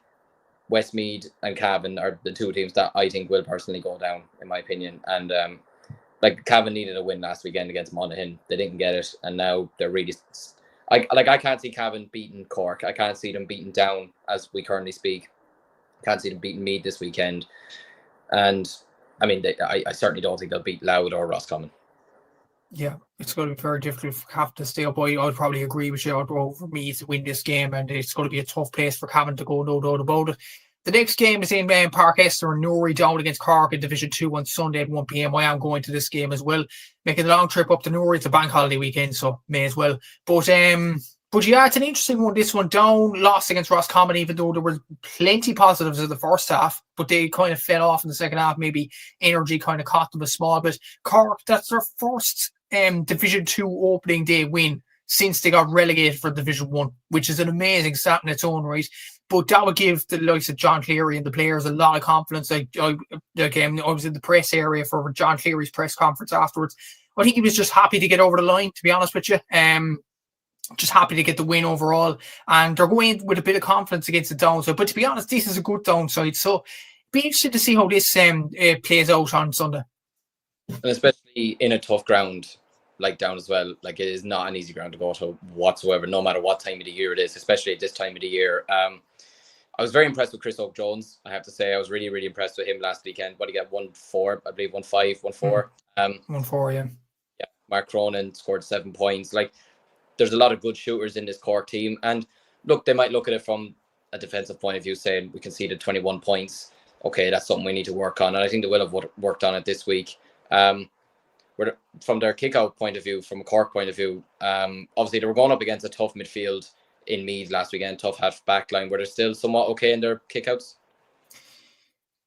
Westmeath and Cavan are the two teams that I think will personally go down, in my opinion. And like, Cavan needed a win last weekend against Monaghan. They didn't get it, and now they're really. I can't see Cavan beating Cork. I can't see them beating Down as we currently speak. Can't see them beating Meath this weekend. And I mean, I certainly don't think they'll beat Louth or Roscommon. Yeah, it's going to be very difficult for Cavan to stay up. I'd probably agree with you. I'd go for Meath to win this game, and it's going to be a tough place for Cavan to go, no doubt about it. The next game is in Park Esther and Newry down against Cork in Division 2 on Sunday at 1 p.m. I am going to this game as well. Making a long trip up to Newry. It's a bank holiday weekend, so may as well. But yeah, it's an interesting one. This one down, lost against Roscommon, even though there were plenty positives in the first half, but they kind of fell off in the second half. Maybe energy kind of caught them a small bit. Cork, that's their first Division 2 opening day win since they got relegated for Division 1, which is an amazing stat in its own right. But that would give the likes of John Cleary and the players a lot of confidence. I was in the press area for John Cleary's press conference afterwards. I think he was just happy to get over the line, to be honest with you. Just happy to get the win overall. And they're going with a bit of confidence against the downside. But to be honest, this is a good downside. So be interested to see how this plays out on Sunday. And especially in a tough ground like down as well. Like, it is not an easy ground to go to whatsoever, no matter what time of the year it is, especially at this time of the year. I was very impressed with Chris Oak-Jones, I have to say. I was really, really impressed with him last weekend. What, he got 1-4, I believe, 1-5, 1-4. 1-4, yeah. Yeah, Mark Cronin scored 7 points. Like, there's a lot of good shooters in this Cork team. And look, they might look at it from a defensive point of view, saying we conceded 21 points. Okay, that's something we need to work on. And I think they will have worked on it this week. From their kick-out point of view, from a Cork point of view, obviously they were going up against a tough midfield in Meath last weekend, tough half back line. Were they still somewhat okay in their kickouts?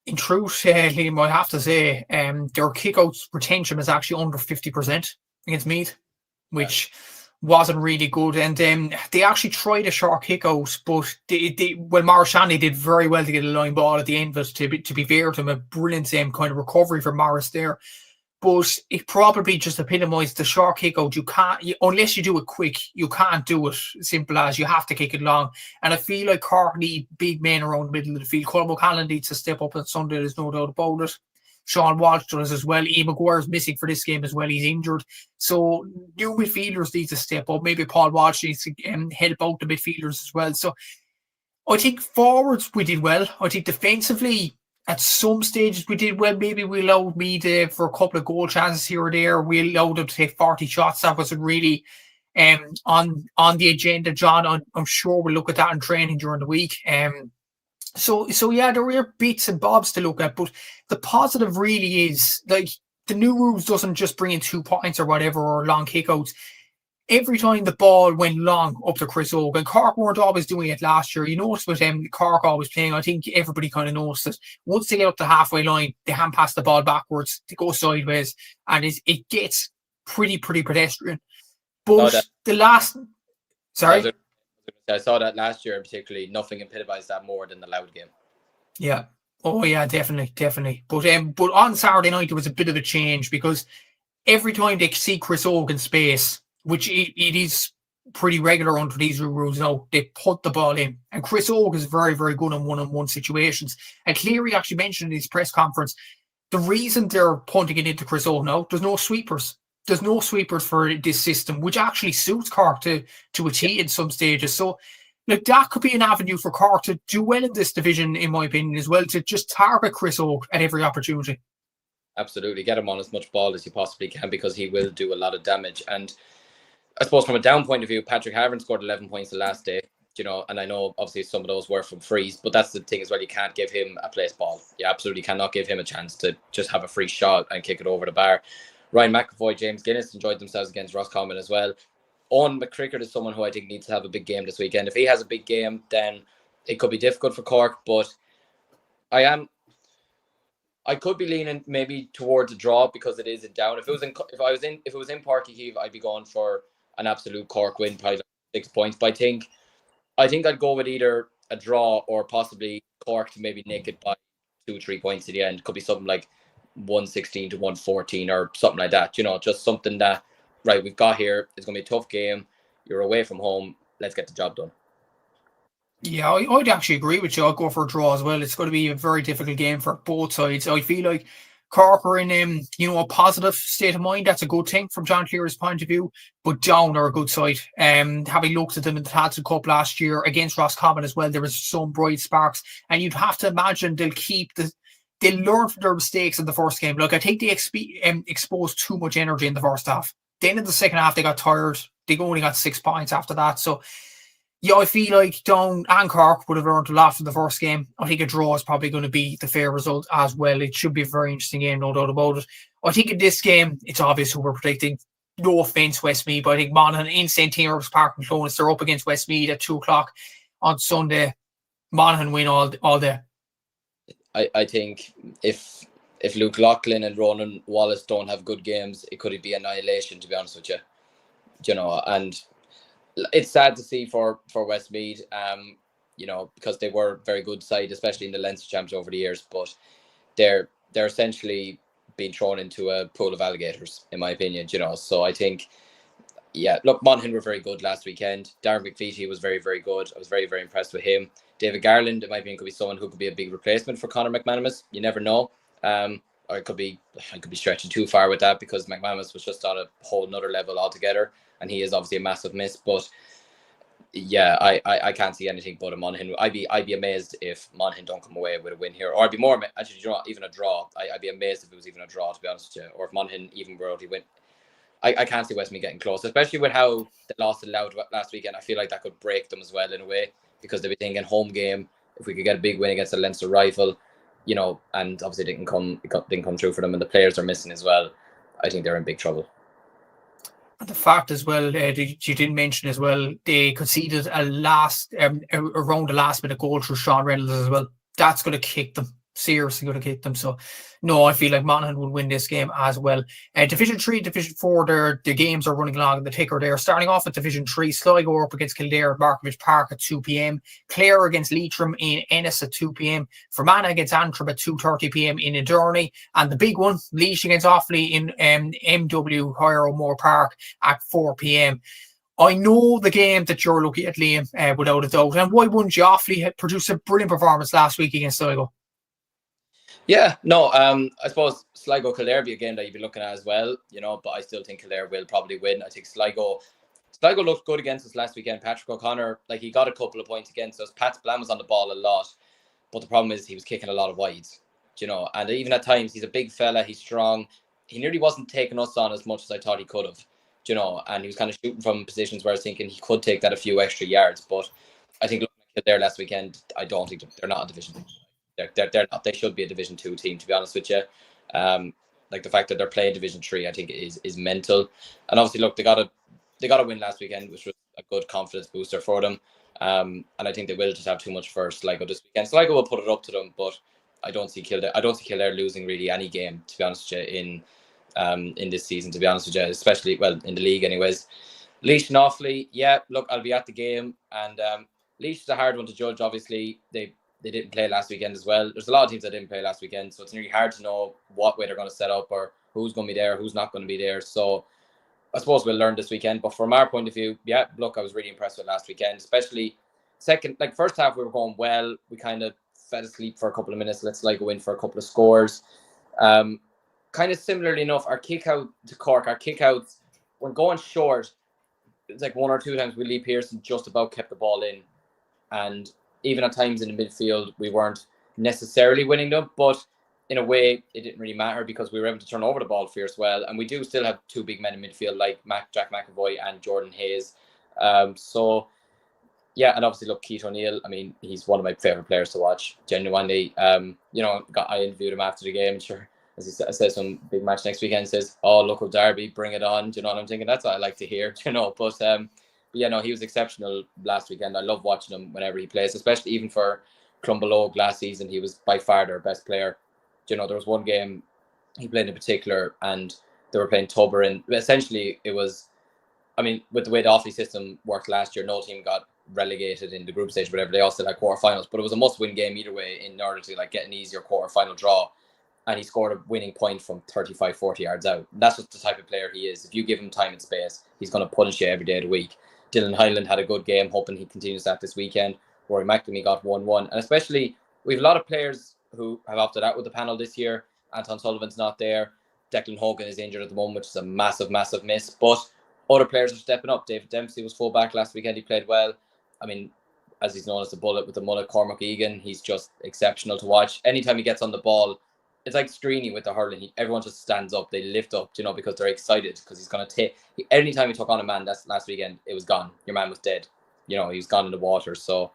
In truth, Liam, I have to say, their kickouts retention is actually under 50% against Meath, which wasn't really good. And they actually tried a short kick-out, but Maurice Shanley did very well to get a line ball at the end of it, to be fair to him. A brilliant kind of recovery for Morris there. But it probably just epitomised the short kick out. You can't, unless you do it quick, you can't do it simple as you have to kick it long. And I feel like Cork need big men around the middle of the field. Colm O'Callaghan needs to step up on Sunday, there's no doubt about it. Sean Walsh does as well. Ian Maguire's missing for this game as well. He's injured. So new midfielders need to step up. Maybe Paul Walsh needs to help out the midfielders as well. So I think forwards we did well. I think defensively, at some stages we did well. Maybe we allowed Meath for a couple of goal chances here or there. We allowed them to take 40 shots. That wasn't really on the agenda, John. I'm sure we'll look at that in training during the week. So yeah, there are bits and bobs to look at, but the positive really is, like, the new rules doesn't just bring in 2 points or whatever, or long kickouts. Every time the ball went long up to Chris Oak, and Cork weren't always doing it last year. You notice with Cork always playing, I think everybody kind of noticed that once they get up the halfway line, they hand pass the ball backwards, they go sideways, and it gets pretty pedestrian. But the last... Sorry? I saw that last year, particularly. Nothing epitomized that more than the Louth game. Yeah. Oh, yeah, definitely. But on Saturday night, there was a bit of a change, because every time they see Chris Oak in space, which it is pretty regular under these rules now, they put the ball in. And Chris Oak is very, very good in one-on-one situations. And Cleary actually mentioned in his press conference, the reason they're punting it into Chris Oak now, there's no sweepers. There's no sweepers for this system, which actually suits Cork to a T in some stages. So, like, that could be an avenue for Cork to do well in this division, in my opinion, as well, to just target Chris Oak at every opportunity. Absolutely. Get him on as much ball as you possibly can, because he will do a lot of damage. And I suppose from a down point of view, Patrick Harvin scored 11 points the last day, and I know obviously some of those were from frees, but that's the thing as well. You can't give him a place ball. You absolutely cannot give him a chance to just have a free shot and kick it over the bar. Ryan McAvoy, James Guinness enjoyed themselves against Roscommon as well. Owen McCrickard is someone who I think needs to have a big game this weekend. If he has a big game, then it could be difficult for Cork, but I could be leaning maybe towards a draw, because it is in down. If it was in Páirc Uí Chaoimh, I'd be going for an absolute Cork win, probably like 6 points. But I think I'd go with either a draw or possibly Cork to maybe nick it by 2-3 points at the end. Could be something like 116 to 114 or something like that. Just something that, right, we've got here. It's going to be a tough game. You're away from home. Let's get the job done. Yeah, I'd actually agree with you. I'll go for a draw as well. It's going to be a very difficult game for both sides. I feel like Cork are in a positive state of mind. That's a good thing from John Cleary's point of view. But Down are a good side. Having looked at them in the Tadson Cup last year against Roscommon as well, there was some bright sparks. And you'd have to imagine they'll learn from their mistakes in the first game. Look, I think they exposed too much energy in the first half. Then in the second half, they got tired. They only got 6 points after that. So, yeah, I feel like Down and Cork would have learned a lot from the first game. I think a draw is probably going to be the fair result as well. It should be a very interesting game, no doubt about it. I think in this game, it's obvious who we're predicting. No offence, Westmeath, but I think Monaghan in St. Teresa's Park and Clones, they're up against Westmeath at 2 o'clock on Sunday. Monaghan win all day. I think if Luke Loughlin and Ronan Wallace don't have good games, it could be annihilation, to be honest with you. You know, and it's sad to see for Westmeath, you know, because they were a very good side, especially in the Leinster Champs over the years, but they're essentially being thrown into a pool of alligators, in my opinion, you know. So I think, yeah, look, Monaghan were very good last weekend. Darren McVitie was very, very good. I was very, very impressed with him. David Garland, in my opinion, could be someone who could be a big replacement for Conor McManus. You never know. Or I could be stretching too far with that, because McManus was just on a whole nother level altogether, and he is obviously a massive miss. But yeah, I can't see anything but a Monaghan. I'd be amazed if Monaghan don't come away with a win here, or I'd be more actually, even a draw. I'd be amazed if it was even a draw, to be honest with you, or if Monaghan even were out to win. I can't see Westmeath getting close, especially with how they lost to Louth last weekend. I feel like that could break them as well in a way, because they'll be thinking home game, if we could get a big win against a Leinster rival, you know, and obviously didn't come through for them, and the players are missing as well. I think they're in big trouble. The fact as well, you didn't mention as well, they conceded around the last minute goal through Sean Reynolds as well. That's going to kick them. Seriously going to kick them. So, no, I feel like Monaghan will win this game as well. Division 3, Division 4, the games are running along in the ticker there. Starting off with Division 3, Sligo up against Kildare at Markovich Park at 2 p.m. Clare against Leitrim in Ennis at 2 p.m. Fermanagh against Antrim at 2:30 p.m. in Indurney. And the big one, Laois against Offaly in MW Hire O'More Park at 4 p.m. I know the game that you're looking at, Liam, without a doubt. And why wouldn't you? Offaly had produced a brilliant performance last week against Sligo. Yeah, no, I suppose Sligo Kildare be a game that you'd be looking at as well, you know, but I still think Kildare will probably win. I think Sligo looked good against us last weekend. Patrick O'Connor, like, he got a couple of points against us. Pat Blam was on the ball a lot, but the problem is he was kicking a lot of wides, you know, and even at times he's a big fella, he's strong. He nearly wasn't taking us on as much as I thought he could have, you know, and he was kind of shooting from positions where I was thinking he could take that a few extra yards. But I think looking at Kildare last weekend, I don't think they're not a division. They're not. They should be a Division 2 team, to be honest with you. Like, the fact that they're playing Division 3, I think is mental. And obviously, look, they got a win last weekend, which was a good confidence booster for them. And I think they will just have too much for Sligo this weekend. Sligo will put it up to them, but I don't see Kildare losing really any game, to be honest with you, in this season, to be honest with you, especially, well, in the league anyways. Laois and Offaly, yeah, look, I'll be at the game, and Laois is a hard one to judge. Obviously, they didn't play last weekend as well. There's a lot of teams that didn't play last weekend, so it's really hard to know what way they're going to set up, or who's going to be there, who's not going to be there. So I suppose we'll learn this weekend. But from our point of view, yeah, look, I was really impressed with last weekend, especially first half we were going well. We kind of fell asleep for a couple of minutes. Let's go in for a couple of scores. Kind of similarly enough, our kick out to Cork, our kick outs, when going short, it's like one or two times Willie Pearson just about kept the ball in. And even at times in the midfield, we weren't necessarily winning them, but in a way, it didn't really matter, because we were able to turn over the ball fierce well, and we do still have two big men in midfield, like Jack McAvoy and Jordan Hayes. So, yeah, and obviously, look, Keith O'Neill, I mean, he's one of my favourite players to watch, genuinely. You know, I interviewed him after the game, and sure, as he says, some big match next weekend, says, "Oh, local derby, bring it on." Do you know what I'm thinking? That's what I like to hear, you know, but yeah, no, he was exceptional last weekend. I love watching him whenever he plays, especially even for Clumbelow last season. He was by far their best player. You know, there was one game he played in particular, and they were playing Tubber, and essentially it was, I mean, with the way the Offaly system worked last year, no team got relegated in the group stage, whatever. They all still had quarterfinals, but it was a must-win game either way in order to get an easier quarterfinal draw. And he scored a winning point from 35, 40 yards out. And that's just the type of player he is. If you give him time and space, he's going to punish you every day of the week. Dylan Hyland had a good game, hoping he continues that this weekend. Rory McNamee got 1-1. And especially, we have a lot of players who have opted out with the panel this year. Anton Sullivan's not there. Declan Hogan is injured at the moment, which is a massive, massive miss. But other players are stepping up. David Dempsey was full back last weekend. He played well. I mean, as he's known as the bullet with the mullet, Cormac Egan, he's just exceptional to watch. Anytime he gets on the ball, it's like Streeny with the hurling. Everyone just stands up, they lift up, you know, because they're excited because he's going to take. Anytime he took on a man that's last weekend, it was gone. Your man was dead. You know, he was gone in the water. So,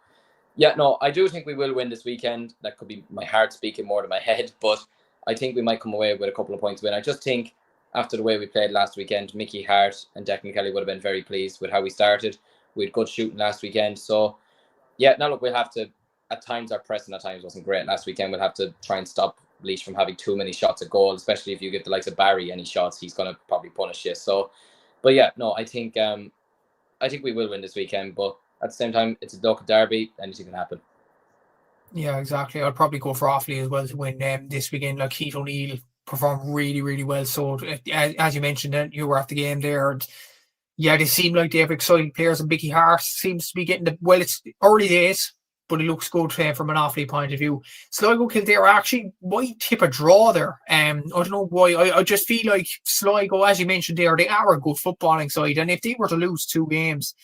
yeah, no, I do think we will win this weekend. That could be my heart speaking more than my head, but I think we might come away with a couple of points win. I just think after the way we played last weekend, Mickey Hart and Declan Kelly would have been very pleased with how we started. We had good shooting last weekend. So, yeah, now look, we'll have to, at times our pressing at times wasn't great last weekend. We'll have to try and stop Leash from having too many shots at goal, especially if you give the likes of Barry any shots, he's going to probably punish you. So, but yeah, no, I think we will win this weekend, but at the same time, it's a local derby, anything can happen. Yeah, exactly. I'd probably go for Offaly as well to win this weekend. Like Keith O'Neill performed really, really well. So as you mentioned, you were at the game there. And yeah, they seem like they have exciting players, and Mickey Hart seems to be getting it's early days, but it looks good from an Offaly point of view. Sligo Kildare actually might tip a draw there. I don't know why. I just feel like Sligo, as you mentioned there, they are a good footballing side, and if they were to lose 2 games,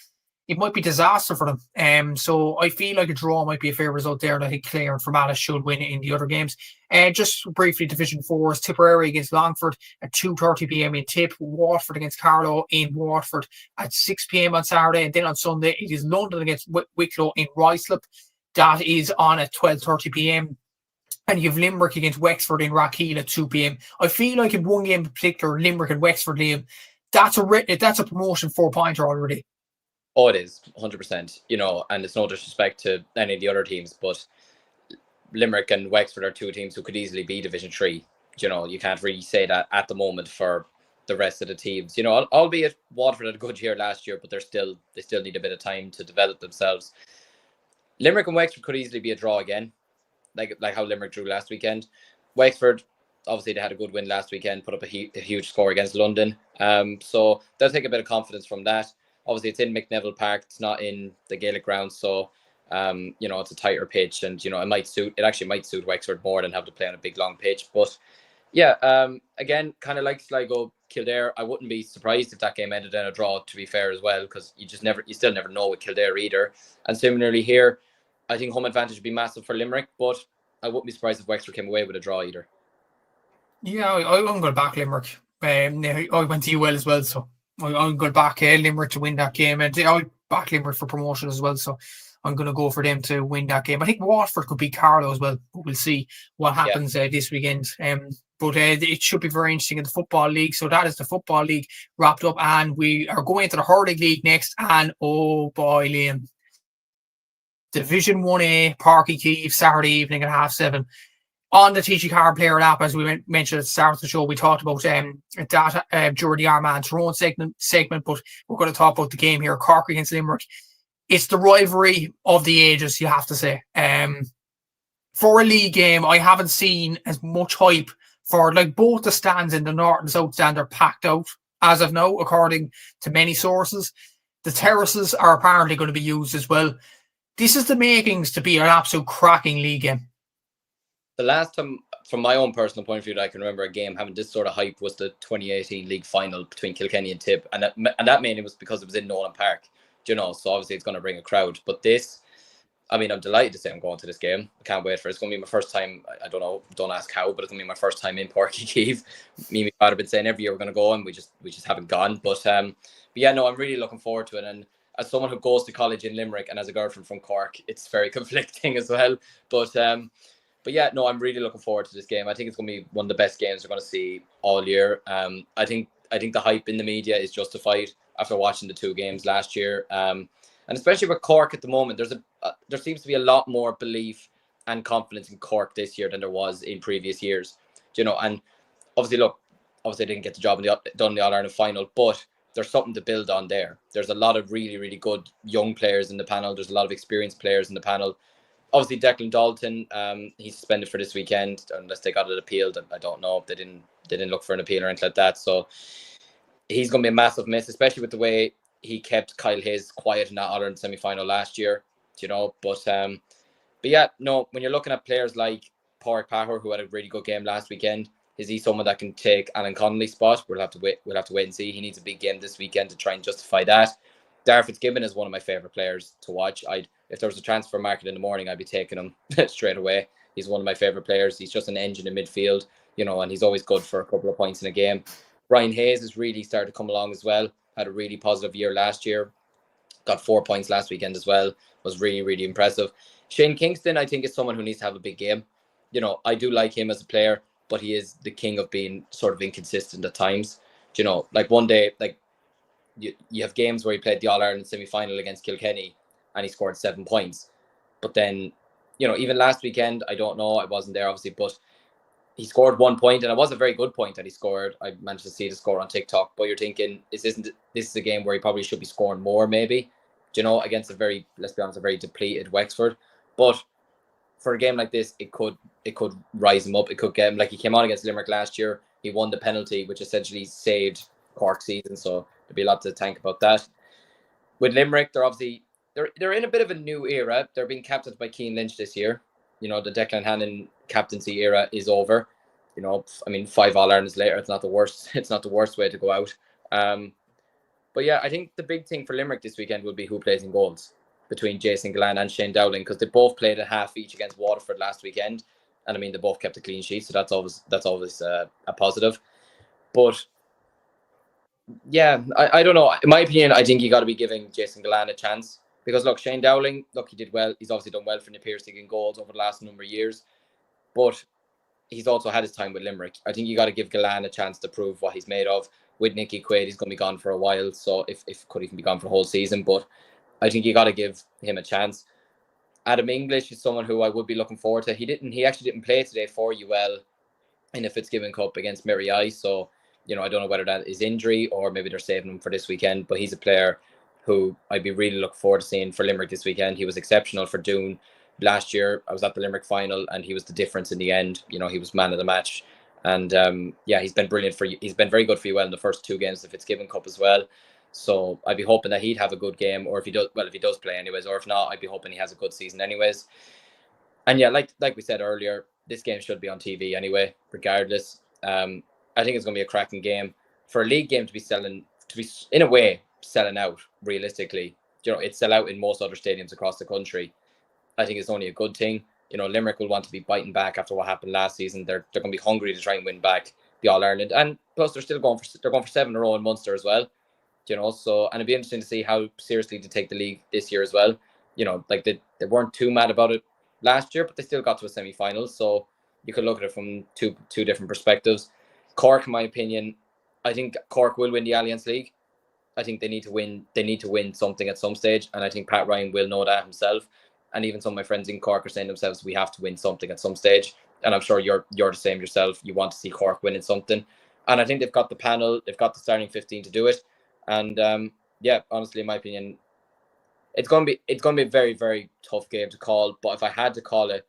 it might be disaster for them. So I feel like a draw might be a fair result there, and I think Clare and Fermanagh should win it in the other games. Just briefly, Division 4 is Tipperary against Longford at 2:30 p.m. in Tip, Waterford against Carlow in Waterford at 6 p.m. on Saturday, and then on Sunday it is London against Wicklow in Ruislip. That is on at 12:30 p.m. And you have Limerick against Wexford in Rathkeale at 2 p.m. I feel like in one game in particular, Limerick and Wexford, Liam, that's a promotion 4-pointer already. Oh, it is 100%. You know, and it's no disrespect to any of the other teams, but Limerick and Wexford are 2 teams who could easily be Division 3. You know, you can't really say that at the moment for the rest of the teams. You know, albeit Waterford had a good year last year, but they still need a bit of time to develop themselves. Limerick and Wexford could easily be a draw again, like how Limerick drew last weekend. Wexford, obviously, they had a good win last weekend, put up a huge score against London. So they'll take a bit of confidence from that. Obviously, it's in McNeville Park. It's not in the Gaelic ground, so you know, it's a tighter pitch, and you know, it actually might suit Wexford more than have to play on a big long pitch. But yeah, again, kind of like Sligo Kildare, I wouldn't be surprised if that game ended in a draw, to be fair as well, because you still never know with Kildare either. And similarly here, I think home advantage would be massive for Limerick, but I wouldn't be surprised if Wexford came away with a draw either. Yeah, I'm going to back Limerick. I went to UL as well, so I'm going to back Limerick to win that game, and I back Limerick for promotion as well. So I'm going to go for them to win that game. I think Waterford could beat Carlow as well, but we'll see what happens this weekend. But it should be very interesting in the Football League. So that is the Football League wrapped up, and we are going into the Hurling League next. And oh boy, Liam, Division 1A, Páirc Uí Chaoimh, Saturday evening at 7:30. On the TG Card Player app, as we mentioned at the start of the show, we talked about that during the Armagh and Tyrone segment, but we're going to talk about the game here, Cork against Limerick. It's the rivalry of the ages, you have to say. For a league game, I haven't seen as much hype for, like, both the stands in the North and South stand are packed out as of now, according to many sources. The terraces are apparently going to be used as well. This is the makings to be an absolute cracking league game. The last time, from my own personal point of view, that I can remember a game having this sort of hype was the 2018 league final between Kilkenny and Tip, and that mainly was because it was in Nolan Park, you know. So obviously it's going to bring a crowd. But this, I mean, I'm delighted to say I'm going to this game. I can't wait for it. It's going to be my first time. I don't know, don't ask how, but it's going to be my first time in Páirc Uí Chaoimh. Me and my father have been saying every year we're going to go, and we just haven't gone. But yeah, no, I'm really looking forward to it. And as someone who goes to college in Limerick and as a girlfriend from Cork, it's very conflicting as well. But yeah, no, I'm really looking forward to this game. I think it's going to be one of the best games we're going to see all year. I think the hype in the media is justified after watching the 2 games last year. And especially with Cork at the moment, there seems to be a lot more belief and confidence in Cork this year than there was in previous years. You know, and obviously they didn't get the job done in the All-Ireland final, but there's something to build on there. There's a lot of really, really good young players in the panel. There's a lot of experienced players in the panel. Obviously, Declan Dalton, he's suspended for this weekend unless they got it appealed. I don't know if they didn't look for an appeal or anything like that. So he's going to be a massive miss, especially with the way he kept Kyle Hayes quiet in that All-Ireland semi-final last year. You know, but yeah, no. When you're looking at players like Pádraig Pahar, who had a really good game last weekend, is he someone that can take Alan Connolly's spot? We'll have to wait and see. He needs a big game this weekend to try and justify that. Darragh Fitzgibbon is one of my favourite players to watch. If there was a transfer market in the morning, I'd be taking him straight away. He's one of my favourite players. He's just an engine in midfield, and he's always good for a couple of points in a game. Ryan Hayes has really started to come along as well. Had a really positive year last year. Got 4 points last weekend as well. Was really, really impressive. Shane Kingston, I think, is someone who needs to have a big game. I do like him as a player, but he is the king of being sort of inconsistent at times. Like one day, like you have games where he played the All-Ireland semi-final against Kilkenny and he scored 7 points. But then, even last weekend, I don't know, I wasn't there obviously, but he scored 1 point, and it was a very good point that he scored. I managed to see the score on TikTok, but you're thinking, this is a game where he probably should be scoring more, maybe, against let's be honest, a very depleted Wexford. But for a game like this, it could rise him up. It could get him, like he came on against Limerick last year. He won the penalty, which essentially saved Cork season. So there'll be a lot to thank about that. With Limerick, they're in a bit of a new era. They're being captained by Cian Lynch this year. The Declan Hannon captaincy era is over. 5 All-Irelands later, it's not the worst. It's not the worst way to go out. But yeah, I think the big thing for Limerick this weekend will be who plays in goals between Jason Gallan and Shane Dowling, because they both played a half each against Waterford last weekend, and they both kept a clean sheet, so that's always a positive. But yeah, I don't know. In my opinion, I think you got to be giving Jason Gallan a chance, because look, Shane Dowling, he did well. He's obviously done well for Nick Pierce in goals over the last number of years, but he's also had his time with Limerick. I think you got to give Gallan a chance to prove what he's made of. With Nicky Quaid, he's going to be gone for a while, so if could even be gone for a whole season, but I think you got to give him a chance. Adam English is someone who I would be looking forward to. He actually didn't play today for UL in the Fitzgibbon Cup against Mary I, so I don't know whether that is injury or maybe they're saving him for this weekend, but he's a player who I'd be really looking forward to seeing for Limerick this weekend. He was exceptional for Doon last year. I was at the Limerick final and he was the difference in the end. He was man of the match, and he's been brilliant he's been very good for UL in the first 2 games of the Fitzgibbon Cup as well. So I'd be hoping that he'd have a good game, or if he does play anyways, or if not, I'd be hoping he has a good season anyways. And yeah, like we said earlier, this game should be on TV anyway, regardless. I think it's going to be a cracking game. For a league game to be in a way selling out, realistically, it's sell out in most other stadiums across the country. I think it's only a good thing. Limerick will want to be biting back after what happened last season. They're going to be hungry to try and win back the All-Ireland, and plus they're going for 7 in a row in Munster as well. So, and it'd be interesting to see how seriously they take the league this year as well. They weren't too mad about it last year, but they still got to a semi-final. So you could look at it from two different perspectives. Cork, in my opinion, I think Cork will win the Allianz League. I think they need to win. They need to win something at some stage, and I think Pat Ryan will know that himself. And even some of my friends in Cork are saying themselves, we have to win something at some stage. And I'm sure you're the same yourself. You want to see Cork winning something, and I think they've got the panel, they've got the starting 15 to do it. And honestly, in my opinion, it's going to be a very, very tough game to call. But if I had to call it,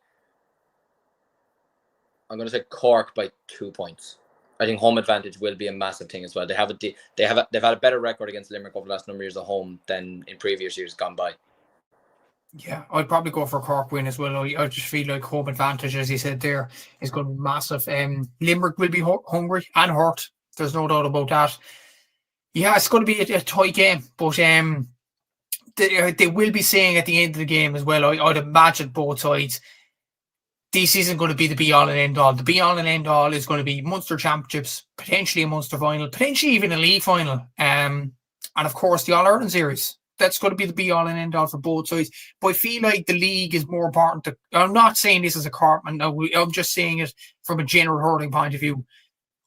I'm going to say Cork by 2 points. I think home advantage will be a massive thing as well. They've had a better record against Limerick over the last number of years at home than in previous years gone by. Yeah, I'd probably go for a Cork win as well. I just feel like home advantage, as you said there, is going to be massive. Limerick will be hungry and hurt. There's no doubt about that. Yeah, it's going to be a tight game, but they will be saying at the end of the game as well, I'd imagine both sides, this isn't going to be the be-all and end-all. The be-all and end-all is going to be Munster Championships, potentially a Munster final, potentially even a league final, and of course the All-Ireland Series. That's going to be the be-all and end-all for both sides. But I feel like the league is more important. I'm not saying this as a Corkman, no, I'm just saying it from a general hurling point of view.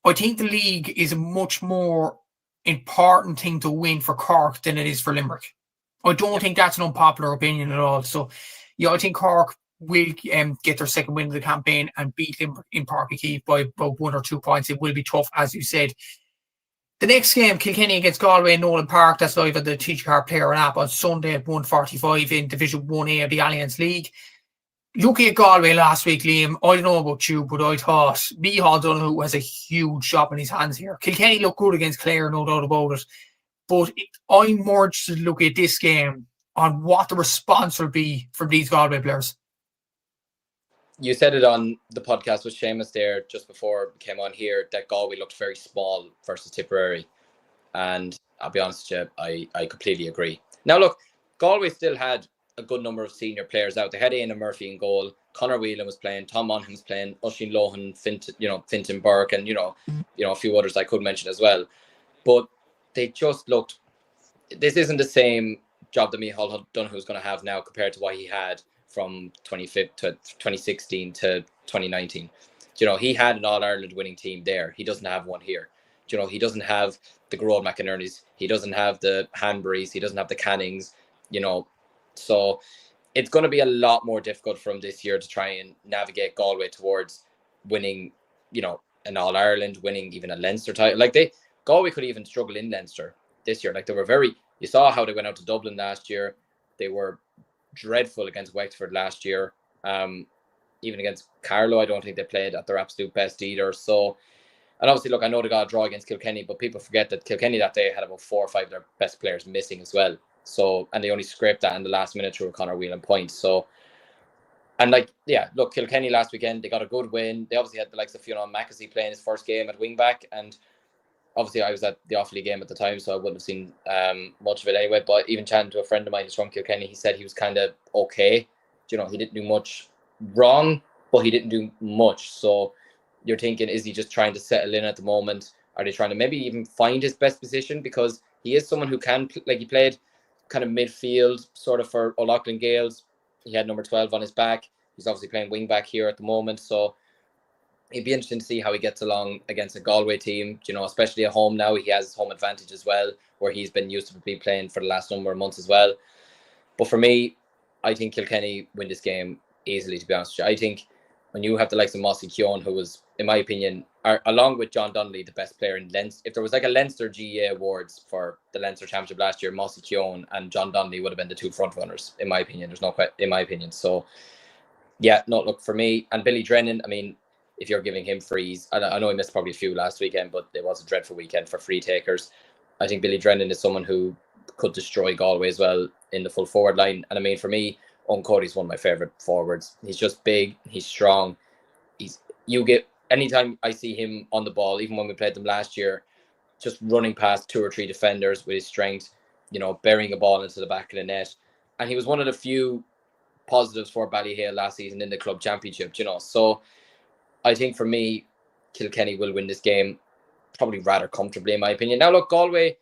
I think the league is a much more important thing to win for Cork than it is for Limerick. I don't think that's an unpopular opinion at all. So, yeah, I think Cork will get their second win of the campaign and beat Limerick in Páirc Uí Chaoimh by about 1 or 2 points. It will be tough, as you said. The next game, Kilkenny against Galway in Nolan Park, that's live at the TG Car Player app on Sunday at 1:45 in Division 1A of the Allianz League. Looking at Galway last week, Liam, I don't know about you, but I thought Micheál Donoghue has a huge job in his hands here. Kilkenny looked good against Clare, no doubt about it. But I'm more interested to look at this game on what the response will be from these Galway players. You said it on the podcast with Seamus there just before we came on here, that Galway looked very small versus Tipperary. And I'll be honest with you, I completely agree. Now, look, Galway still had a good number of senior players out. They had Aidan Murphy in goal. Conor Whelan was playing. Tom Monaghan was playing. Oisin Lohan, Fintan Burke, and a few others I could mention as well. But they just looked. This isn't the same job that Micheál Donoghue's going to have now compared to what he had from 2016 to 2019. He had an All-Ireland winning team there. He doesn't have one here. He doesn't have the Gerard McInerney's. He doesn't have the Hanburys. He doesn't have the Cannings. So it's going to be a lot more difficult for him this year to try and navigate Galway towards winning, an All-Ireland, winning even a Leinster title. Galway could even struggle in Leinster this year. You saw how they went out to Dublin last year. They were dreadful against Wexford last year. Even against Carlow, I don't think they played at their absolute best either. So, and obviously, I know they got a draw against Kilkenny, but people forget that Kilkenny that day had about 4 or 5 of their best players missing as well. So, and they only scraped that in the last minute through Conor Whelan points. So, and Kilkenny last weekend, they got a good win. They obviously had the likes of Fionn Mackesy playing his first game at wing back, and obviously I was at the Offaly game at the time, so I wouldn't have seen much of it anyway. But even chatting to a friend of mine who's from Kilkenny, he said he was kind of okay. He didn't do much wrong, but he didn't do much. So you're thinking, is he just trying to settle in at the moment? Are they trying to maybe even find his best position? Because he is someone who can, he played kind of midfield sort of for O'Loughlin Gales. He had number 12 on his back. He's obviously playing wing back here at the moment. So it'd be interesting to see how he gets along against a Galway team, especially at home now. He has home advantage as well, where he's been used to be playing for the last number of months as well. But for me, I think Kilkenny win this game easily, to be honest with you. I think when you have the likes of Mossy Keown, who was, in my opinion, along with John Donnelly, the best player in Leinster. If there was a Leinster GA Awards for the Leinster Championship last year, Mossy Keown and John Donnelly would have been the 2 front runners, in my opinion. There's no question, in my opinion. So, for me, and Billy Drennan, if you're giving him frees, I know he missed probably a few last weekend, but it was a dreadful weekend for free takers. I think Billy Drennan is someone who could destroy Galway as well in the full forward line. And for me, Owen Cody's one of my favourite forwards. He's just big, he's strong. Anytime I see him on the ball, even when we played them last year, just running past 2 or 3 defenders with his strength, burying a ball into the back of the net. And he was one of the few positives for Ballyhale last season in the club championship, So I think for me, Kilkenny will win this game probably rather comfortably, in my opinion. Now, look, Galway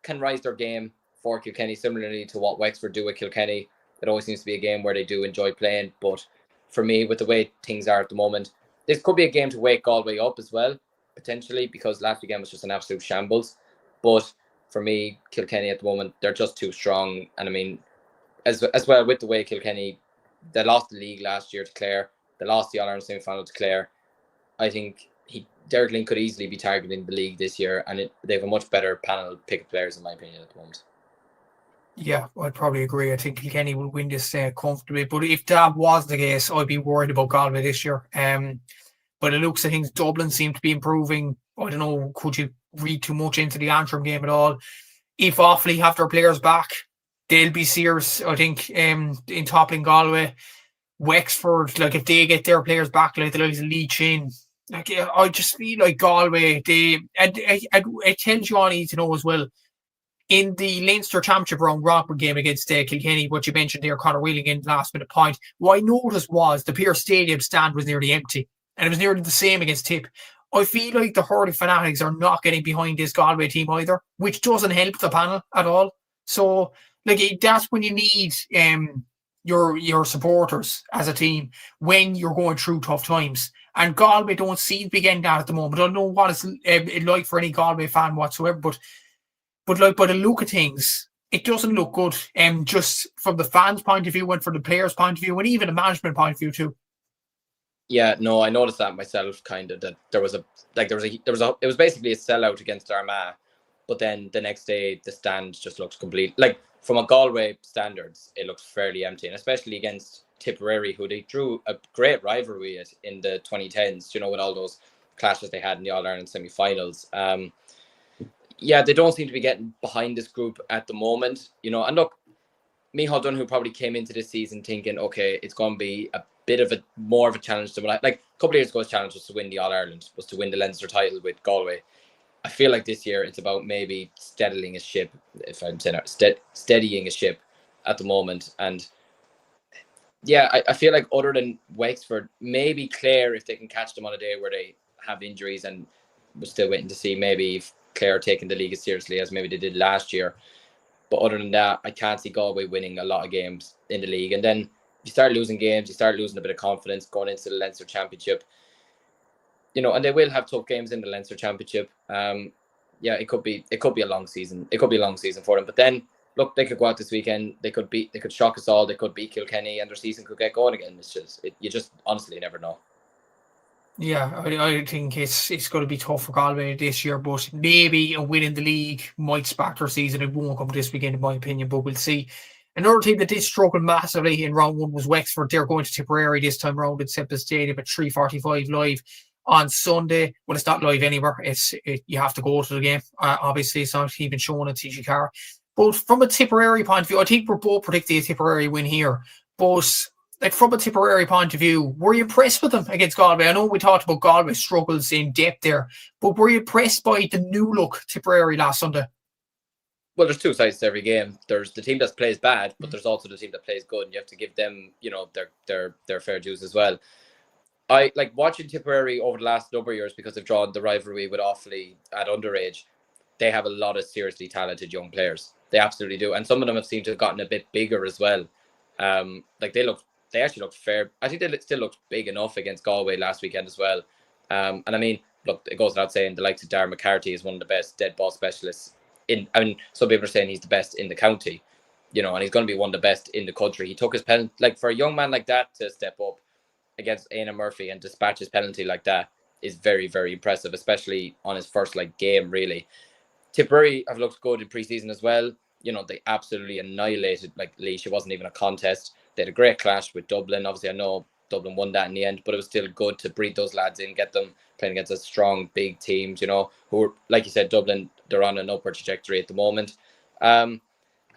can rise their game for Kilkenny, similarly to what Wexford do with Kilkenny. It always seems to be a game where they do enjoy playing. But for me, with the way things are at the moment, this could be a game to wake Galway up as well, potentially, because last weekend was just an absolute shambles. But for me, Kilkenny at the moment, they're just too strong. And as well with the way Kilkenny, they lost the league last year to Clare. They lost the All-Ireland semi-final to Clare. I think Derek Lynn could easily be targeting the league this year, and they have a much better panel pick of players, in my opinion, at the moment. Yeah, I'd probably agree. I think Kilkenny will win this comfortably. But if that was the case, I'd be worried about Galway this year. But it looks like things Dublin seem to be improving. I don't know, could you read too much into the Antrim game at all? If Offaly have their players back, they'll be serious, I think, in toppling Galway. Wexford, if they get their players back, the likes of Lee Chin, I just feel like Galway, it tells you all you need to know as well. In the Leinster Championship round robin game against Kilkenny, what you mentioned there, Conor Whelan in last minute point, what I noticed was the Pearse Stadium stand was nearly empty, and it was nearly the same against Tip. I feel like the hurling fanatics are not getting behind this Galway team either, which doesn't help the panel at all. So, that's when you need your supporters as a team when you're going through tough times. And Galway don't seem to be getting that at the moment. I don't know what it's like for any Galway fan whatsoever, but by the look of things, it doesn't look good. Just from the fans' point of view, and from the players' point of view, and even the management point of view too. Yeah, no, I noticed that myself. Kind of that it was basically a sellout against Armagh, but then the next day the stand just looks complete. From a Galway standards, it looks fairly empty, and especially against Tipperary, who they drew a great rivalry in the 2010s. With all those clashes they had in the All-Ireland semi-finals. They don't seem to be getting behind this group at the moment, and look, Micheál Donoghu probably came into this season thinking, okay, it's going to be a bit of more of a challenge to a couple of years ago, his challenge was to win the All-Ireland, was to win the Leinster title with Galway. I feel like this year it's about maybe steadying a ship, if I'm saying that, steadying a ship, at the moment. And yeah, I feel like other than Wexford, maybe Clare, if they can catch them on a day where they have injuries, and we're still waiting to see maybe if Clare are taking the league as seriously as maybe they did last year. But other than that, I can't see Galway winning a lot of games in the league. And then you start losing games, you start losing a bit of confidence going into the Leinster Championship. And they will have tough games in the Leinster Championship. Yeah, it could be a long season. It could be a long season for them. But then, look, they could go out this weekend. They could shock us all. They could beat Kilkenny, and their season could get going again. You just honestly never know. Yeah, I think it's going to be tough for Galway this year, but maybe a win in the league might spark their season. It won't come this weekend, in my opinion, but we'll see. Another team that did struggle massively in round one was Wexford. They're going to Tipperary this time round at Semple Stadium at 3:45 live on Sunday. Well, it's not live anywhere. You have to go to the game. Obviously, it's not even shown on TG Car. But from a Tipperary point of view, I think we're both predicting a Tipperary win here. But from a Tipperary point of view, were you impressed with them against Galway? I know we talked about Galway's struggles in depth there, but were you impressed by the new look Tipperary last Sunday? Well, there's two sides to every game. There's the team that plays bad, but there's also the team that plays good, and you have to give them, their fair dues as well. I like watching Tipperary over the last number of years because they've drawn the rivalry with Offaly at underage. They have a lot of seriously talented young players. They absolutely do, and some of them have seemed to have gotten a bit bigger as well. They actually look fair. I think they still looked big enough against Galway last weekend as well. And I mean, look, it goes without saying, the likes of Darren McCarthy is one of the best dead ball specialists some people are saying he's the best in the county, and he's going to be one of the best in the country. He took his penalty, like, for a young man like that to step up against Éanna Murphy and dispatch his penalty like that is very, very impressive, especially on his first game, really. Tipperary have looked good in pre-season as well. They absolutely annihilated Laois. It wasn't even a contest. They had a great clash with Dublin. Obviously, I know Dublin won that in the end, but it was still good to breed those lads in, get them playing against a strong, big teams, who are, like you said, Dublin, they're on an upward trajectory at the moment. And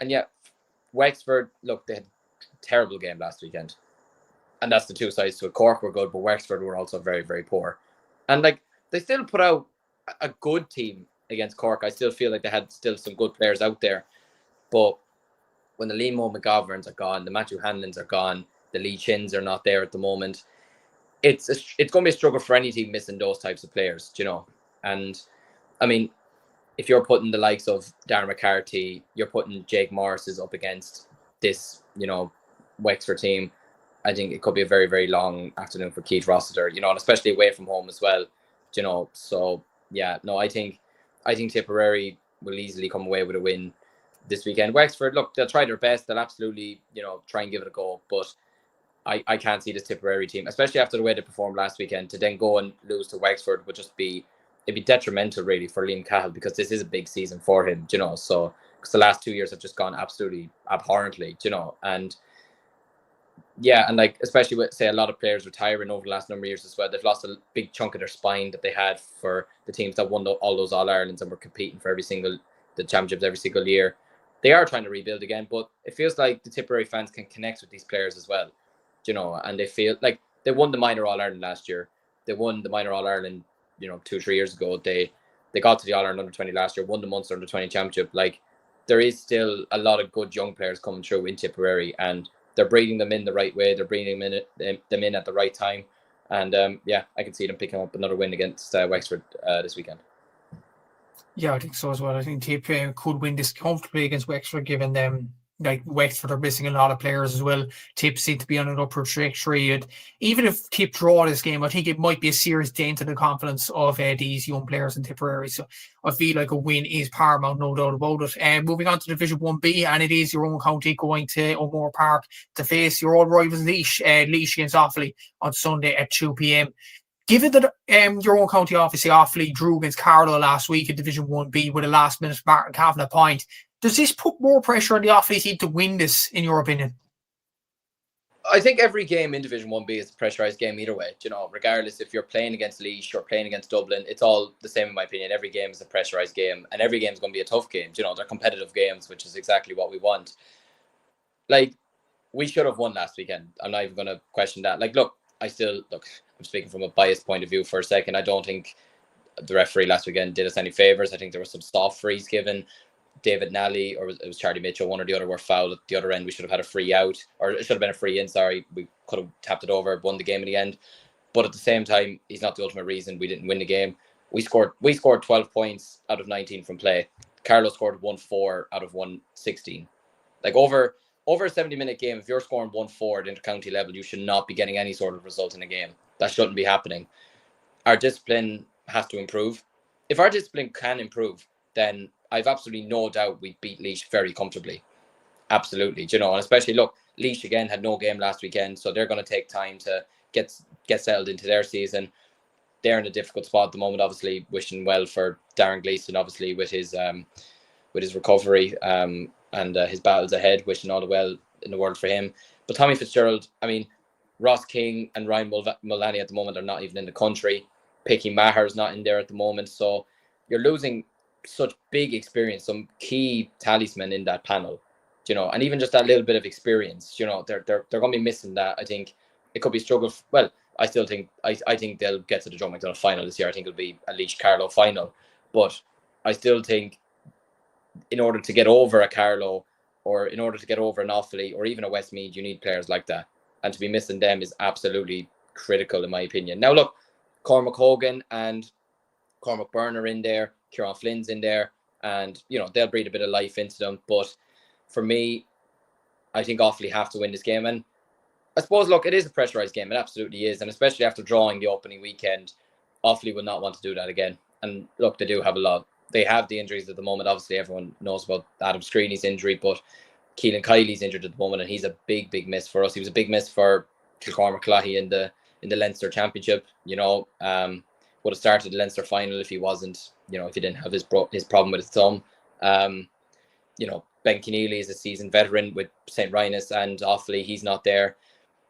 yeah, Wexford, look, they had a terrible game last weekend. And that's the two sides to it. Cork were good, but Wexford were also very, very poor. And they still put out a good team against Cork. I still feel like they had still some good players out there. But when the Liam McGoverns are gone, the Matthew Hanlons are gone, the Lee Chins are not there at the moment, it's going to be a struggle for any team missing those types of players, And I mean, if you're putting the likes of Darren McCarthy, you're putting Jake Morris's up against this, Wexford team, I think it could be a very, very long afternoon for Keith Rossiter, and especially away from home as well, So yeah, no, I think Tipperary will easily come away with a win this weekend. Wexford, look, they'll try their best. They'll absolutely, try and give it a go. But I can't see this Tipperary team, especially after the way they performed last weekend, to then go and lose to Wexford would just be detrimental really for Liam Cahill, because this is a big season for him, So because the last 2 years have just gone absolutely abhorrently, and yeah, and especially with, say, a lot of players retiring over the last number of years as well, they've lost a big chunk of their spine that they had for the teams that won all those All-Irelands and were competing for the championships every single year. They are trying to rebuild again, but it feels like the Tipperary fans can connect with these players as well, and they feel like they won the minor All-Ireland last year. They won the minor All-Ireland, 2-3 years ago. They got to the All-Ireland under-20 last year, won the Munster under-20 championship. There is still a lot of good young players coming through in Tipperary, and they're breeding them in the right way. They're breeding them in at the right time. And yeah, I can see them picking up another win against Wexford this weekend. Yeah, I think so as well. I think Tip could win this comfortably against Wexford, given them, Wexford are missing a lot of players as well. Tip seem to be on an upward trajectory. And even if Tip draw this game, I think it might be a serious dent in the confidence of these young players in Tipperary. So I feel like a win is paramount, no doubt about it. And moving on to Division 1B, and it is your own county going to O'Moore Park to face your old rivals Laois against Offaly on Sunday at 2 p.m. Given that your own county, obviously, Offaly drew against Carlow last week in Division 1B with a last-minute Martin Cavan point, does this put more pressure on the Offaly team to win this, in your opinion? I think every game in Division 1B is a pressurised game either way. Regardless if you're playing against Laois or playing against Dublin, it's all the same in my opinion. Every game is a pressurised game, and every game is going to be a tough game. They're competitive games, which is exactly what we want. We should have won last weekend. I'm not even going to question that. I'm speaking from a biased point of view for a second. I don't think the referee last weekend did us any favours. I think there was some soft frees given. David Nally or it was Charlie Mitchell, one or the other were fouled at the other end. We should have had a free out, or it should have been a free in. Sorry, we could have tapped it over, won the game in the end. But at the same time, he's not the ultimate reason we didn't win the game. We scored 12 points out of 19 from play. Carlow scored 1-4 out of 116. Like over a 70-minute game, if you're scoring 1-4 at inter-county level, you should not be getting any sort of result in a game. That shouldn't be happening. Our discipline has to improve. If our discipline can improve, then I've absolutely no doubt we beat Laois very comfortably. Absolutely, you know, and especially look, Laois again had no game last weekend, so they're going to take time to get settled into their season. They're in a difficult spot at the moment. Obviously, wishing well for Darren Gleeson, obviously with his recovery and his battles ahead. Wishing all the well in the world for him. But Tommy Fitzgerald, I mean, Ross King and Ryan Mullaney at the moment are not even in the country. Picky Maher's not in there at the moment, so you're losing such big experience, some key talisman in that panel, you know, and even just that little bit of experience, you know, they're going to be missing that. I think it could be struggle. Well, I still think I think they'll get to the Joe McDonagh final this year. I think it'll be a Laois Carlow final, but I still think in order to get over a Carlow or in order to get over an Offaly or even a Westmeath, you need players like that, and to be missing them is absolutely critical in my opinion. Now look, Cormac Hogan and Cormac Byrne are in there, Kieran Flynn's in there, and you know they'll breathe a bit of life into them. But for me, I think Offaly have to win this game, and I suppose look, it is a pressurised game. It absolutely is, and especially after drawing the opening weekend, Offaly will not want to do that again. And look, they do have a lot. They have the injuries at the moment. Obviously, everyone knows about Adam Screeney's injury, but Keelan Kiley's injured at the moment, and he's a big miss for us. He was a big miss for Kilcormac Clahy in the Leinster Championship. You know, would have started the Leinster final if he wasn't, you know, if he didn't have his problem with his thumb. You know, Ben Keneally is a seasoned veteran with St. Rynas and Offaly. He's not there.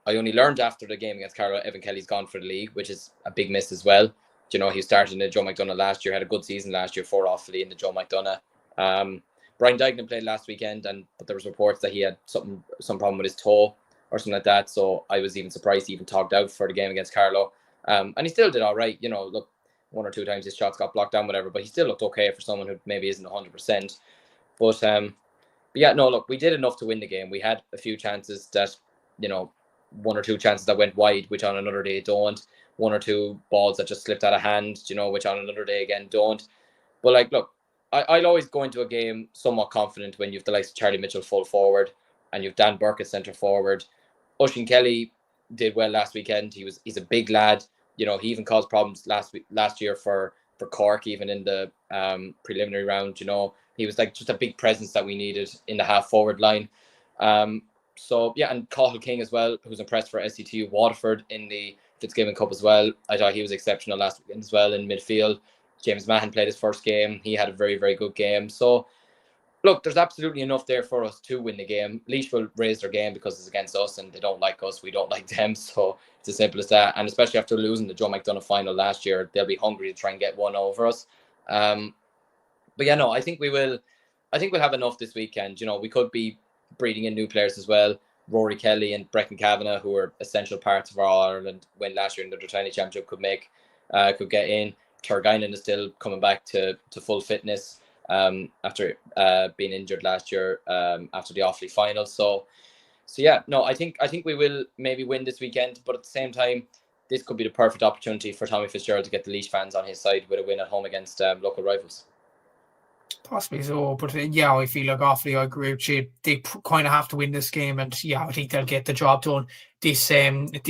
I only learned after the game against Carlow, Evan Kelly's gone for the league, which is a big miss as well. You know, he started in the Joe McDonagh last year, had a good season last year for Offaly in the Joe McDonagh. Brian Dignan played last weekend, but there was reports that he had some problem with his toe or something like that. So I was even surprised he even togged out for the game against Carlow. And he still did all right. You know, look, one or two times his shots got blocked down, whatever, but he still looked okay for someone who maybe isn't 100%. But yeah, no, look, we did enough to win the game. We had a few chances that, you know, one or two chances that went wide, which on another day don't. One or two balls that just slipped out of hand, you know, which on another day again don't. But like, look, I'll always go into a game somewhat confident when you've the likes of Charlie Mitchell full forward and you've Dan Burke at centre forward. Oisín Kelly did well last weekend. He's a big lad. You know, he even caused problems last year for Cork, even in the preliminary round. You know, he was like just a big presence that we needed in the half forward line. So yeah, and Cathal King as well, who's impressed for SCTU Waterford in the Fitzgibbon Cup as well. I thought he was exceptional last weekend as well in midfield. James Mahon played his first game. He had a very, very good game. So look, there's absolutely enough there for us to win the game. Laois will raise their game because it's against us and they don't like us. We don't like them. So it's as simple as that. And especially after losing the Joe McDonagh final last year, they'll be hungry to try and get one over us. But yeah, no, I think we'll have enough this weekend. You know, we could be breeding in new players as well. Rory Kelly and Brecon Kavanagh, who are essential parts of our All-Ireland win last year in the Tiny Championship, could get in. Turgainen is still coming back to full fitness after being injured last year after the Offaly final. So yeah, no, I think we will maybe win this weekend, but at the same time, this could be the perfect opportunity for Tommy Fitzgerald to get the Laois fans on his side with a win at home against local rivals. Possibly so, but yeah, I feel like Offaly, I agree with you. They kind of have to win this game, and yeah, I think they'll get the job done this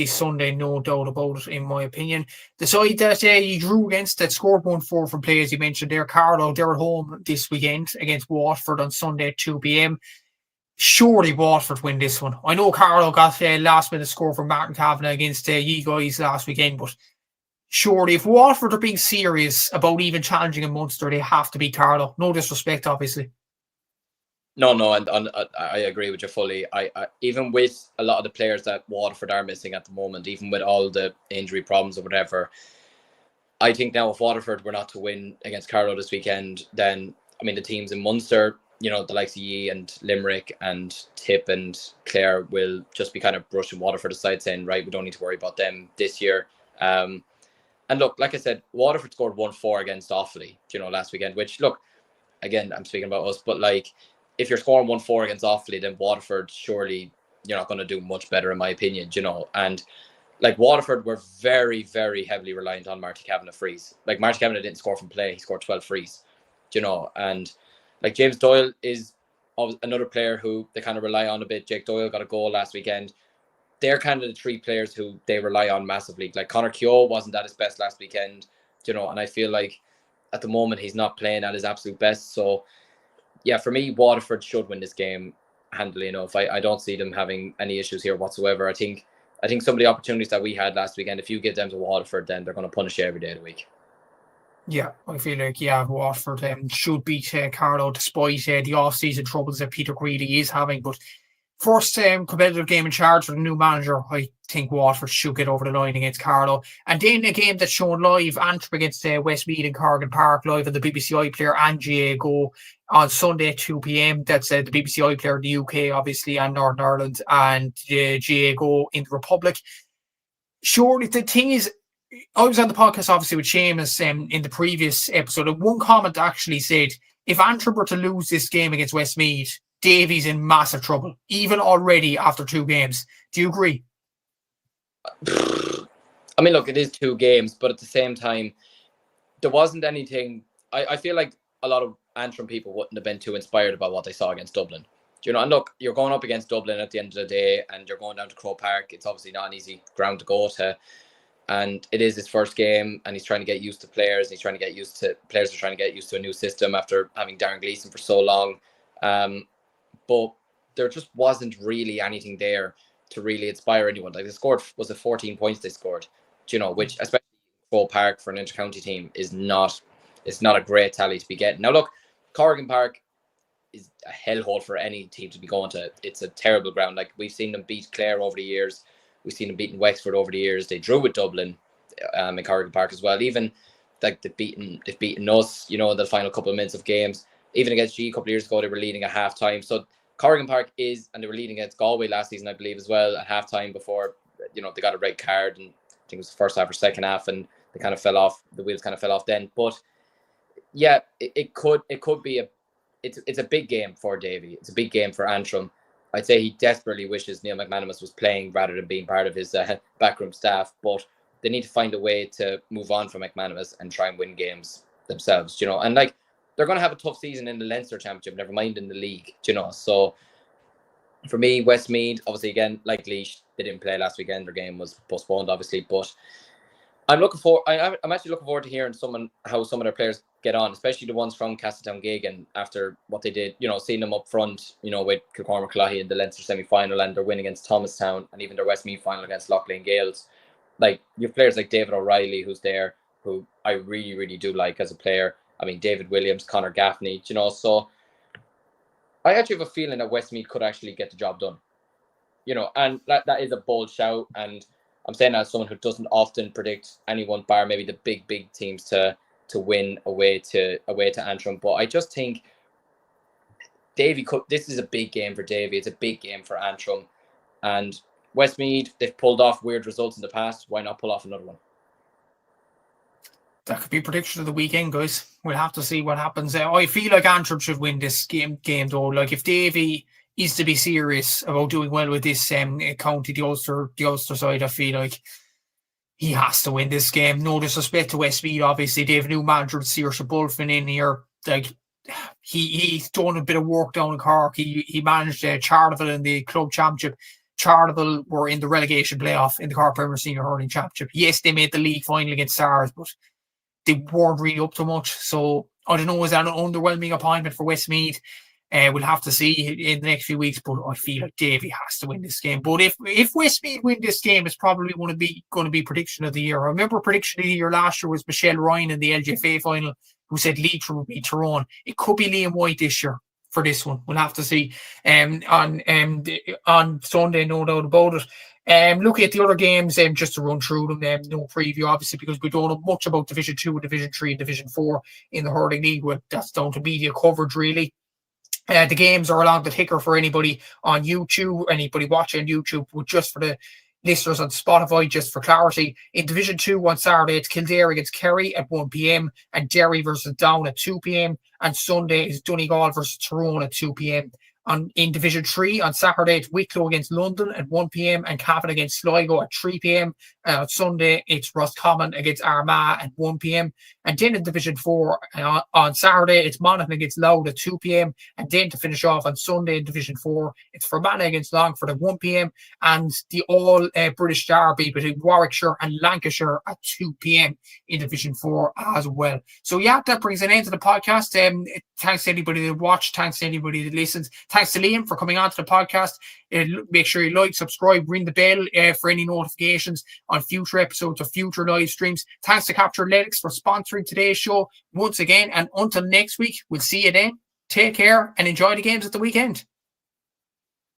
Sunday, no doubt about it, in my opinion. The side that you drew against that scored 1-4 from play, as you mentioned there, Carlow, they're at home this weekend against Waterford on Sunday at 2 p.m. Surely Waterford win this one. I know Carlow got last minute score from Martin Kavanagh against ye guys last weekend, but surely, if Waterford are being serious about even challenging a Munster, they have to beat Carlow. No disrespect, obviously. No, and I agree with you fully. I even with a lot of the players that Waterford are missing at the moment, even with all the injury problems or whatever, I think now if Waterford were not to win against Carlow this weekend, then, I mean, the teams in Munster, you know, the likes of Yee and Limerick and Tip and Clare will just be kind of brushing Waterford aside, saying, right, we don't need to worry about them this year. And look, like I said, Waterford scored 1-4 against Offaly, you know, last weekend, which, look, again, I'm speaking about us, but like if you're scoring 1-4 against Offaly, then Waterford, surely you're not going to do much better, in my opinion, and like Waterford were very, very heavily reliant on Marty Cavan to freeze. Like Marty Cavan didn't score from play; he scored 12 frees. And like James Doyle is another player who they kind of rely on a bit. Jake Doyle got a goal last weekend. They're kind of the three players who they rely on massively. Like Conor Keogh wasn't at his best last weekend, and I feel like at the moment he's not playing at his absolute best. So yeah, for me, Waterford should win this game handily enough. I don't see them having any issues here whatsoever. I think some of the opportunities that we had last weekend, if you give them to Waterford, then they're going to punish you every day of the week. Yeah, I feel like, Waterford should beat Carlow despite the off-season troubles that Peter Greeley is having. But first competitive game in charge for the new manager, I think Waterford should get over the line against Carlow. And then a game that's shown live, Antrim against Westmeath in Cork Park, live on the BBC iPlayer and GA on Sunday at 2 p.m. That's the BBC iPlayer in the UK, obviously, and Northern Ireland, and GA in the Republic. Surely, the thing is, I was on the podcast, obviously, with Seamus in the previous episode, and one comment actually said, if Antrim were to lose this game against Westmeath, Davy's in massive trouble, even already after 2 games. Do you agree? I mean, look, it is 2 games, but at the same time, there wasn't anything. I feel like a lot of Antrim people wouldn't have been too inspired about what they saw against Dublin. And look, you're going up against Dublin at the end of the day, and you're going down to Croke Park. It's obviously not an easy ground to go to. And it is his first game, and he's trying to get used to players. Players are trying to get used to a new system after having Darren Gleeson for so long. But there just wasn't really anything there to really inspire anyone. Like, they scored, was it 14 points they scored? Which, especially Croke Park for an inter-county team, it's not a great tally to be getting. Now look, Corrigan Park is a hellhole for any team to be going to. It's a terrible ground. Like, we've seen them beat Clare over the years. We've seen them beating Wexford over the years. They drew with Dublin in Corrigan Park as well. Even like they've beaten us, in the final couple of minutes of games. Even against G a couple of years ago, they were leading at half time. So Corrigan Park and they were leading against Galway last season, I believe, as well, at half time before, they got a red card, and I think it was the first half or second half, and they kind of fell off. The wheels kind of fell off then. But yeah, it could be it's a big game for Davy. It's a big game for Antrim. I'd say he desperately wishes Neil McManus was playing rather than being part of his backroom staff, but they need to find a way to move on from McManus and try and win games themselves, and like, they're going to have a tough season in the Leinster Championship, never mind in the league, so for me, Westmeath, obviously, again, like Laois, they didn't play last weekend, their game was postponed, obviously, but I'm actually looking forward to hearing how some of their players get on, especially the ones from Castletown-Geoghegan after what they did, seeing them up front, with Kilcormac-Cloughey in the Leinster semi-final and their win against Thomastown, and even their Westmeath final against Loughlin Gales. Like, you have players like David O'Reilly, who's there, who I really, really do like as a player. I mean, David Williams, Conor Gaffney, so I actually have a feeling that Westmeath could actually get the job done. And that is a bold shout, and I'm saying that as someone who doesn't often predict anyone bar maybe the big teams to win away to Antrim. But I just think this is a big game for Davy. It's a big game for Antrim. And Westmeath, they've pulled off weird results in the past. Why not pull off another one? That could be prediction of the weekend, guys. We'll have to see what happens. I feel like Antrim should win this game though. Like, if Davy is to be serious about doing well with this county, the Ulster side, I feel like he has to win this game. No disrespect to Westmeath, obviously. They have a new manager, Saoirse Bulfin, in here. Like, he's done a bit of work down in Cork. He managed Charleville in the club championship. Charleville were in the relegation playoff in the Cork Premier Senior Hurling Championship. Yes, they made the league final against SARS, but they weren't really up to much. So I don't know, is that an underwhelming appointment for Westmeath? We'll have to see in the next few weeks, but I feel like Davy has to win this game. But if Westmeath win this game, it's probably going to be prediction of the year. I remember prediction of the year last year was Michelle Ryan in the LGFA final, who said Leitrim would beat Tyrone. It could be Liam White this year for this one. We'll have to see on Sunday, no doubt about it. Looking at the other games, just to run through them, no preview, obviously, because we don't know much about Division 2, Division 3, and Division 4 in the Hurling League. Well, that's down to media coverage, really. The games are along the ticker for anybody on YouTube, anybody watching on YouTube, just for the listeners on Spotify, just for clarity, in Division 2 on Saturday, it's Kildare against Kerry at 1 p.m. and Derry versus Down at 2 p.m. And Sunday is Donegal versus Tyrone at 2 p.m. In Division 3 on Saturday, it's Wicklow against London at 1 p.m. and Cavan against Sligo at 3 p.m. On Sunday, it's Roscommon against Armagh at 1 p.m. And then in Division 4 on Saturday, it's Monaghan against Louth at 2 p.m. And then to finish off on Sunday in Division 4, it's Fermanagh against Longford at 1 p.m. And the all British derby between Warwickshire and Lancashire at 2 p.m. in Division 4 as well. So yeah, that brings an end to the podcast. Thanks to anybody that watched. Thanks to anybody that listens. Thanks to Liam for coming on to the podcast. Make sure you like, subscribe, ring the bell for any notifications on future episodes or future live streams. Thanks to Capture Athletics for sponsoring today's show once again. And until next week, we'll see you then. Take care and enjoy the games at the weekend.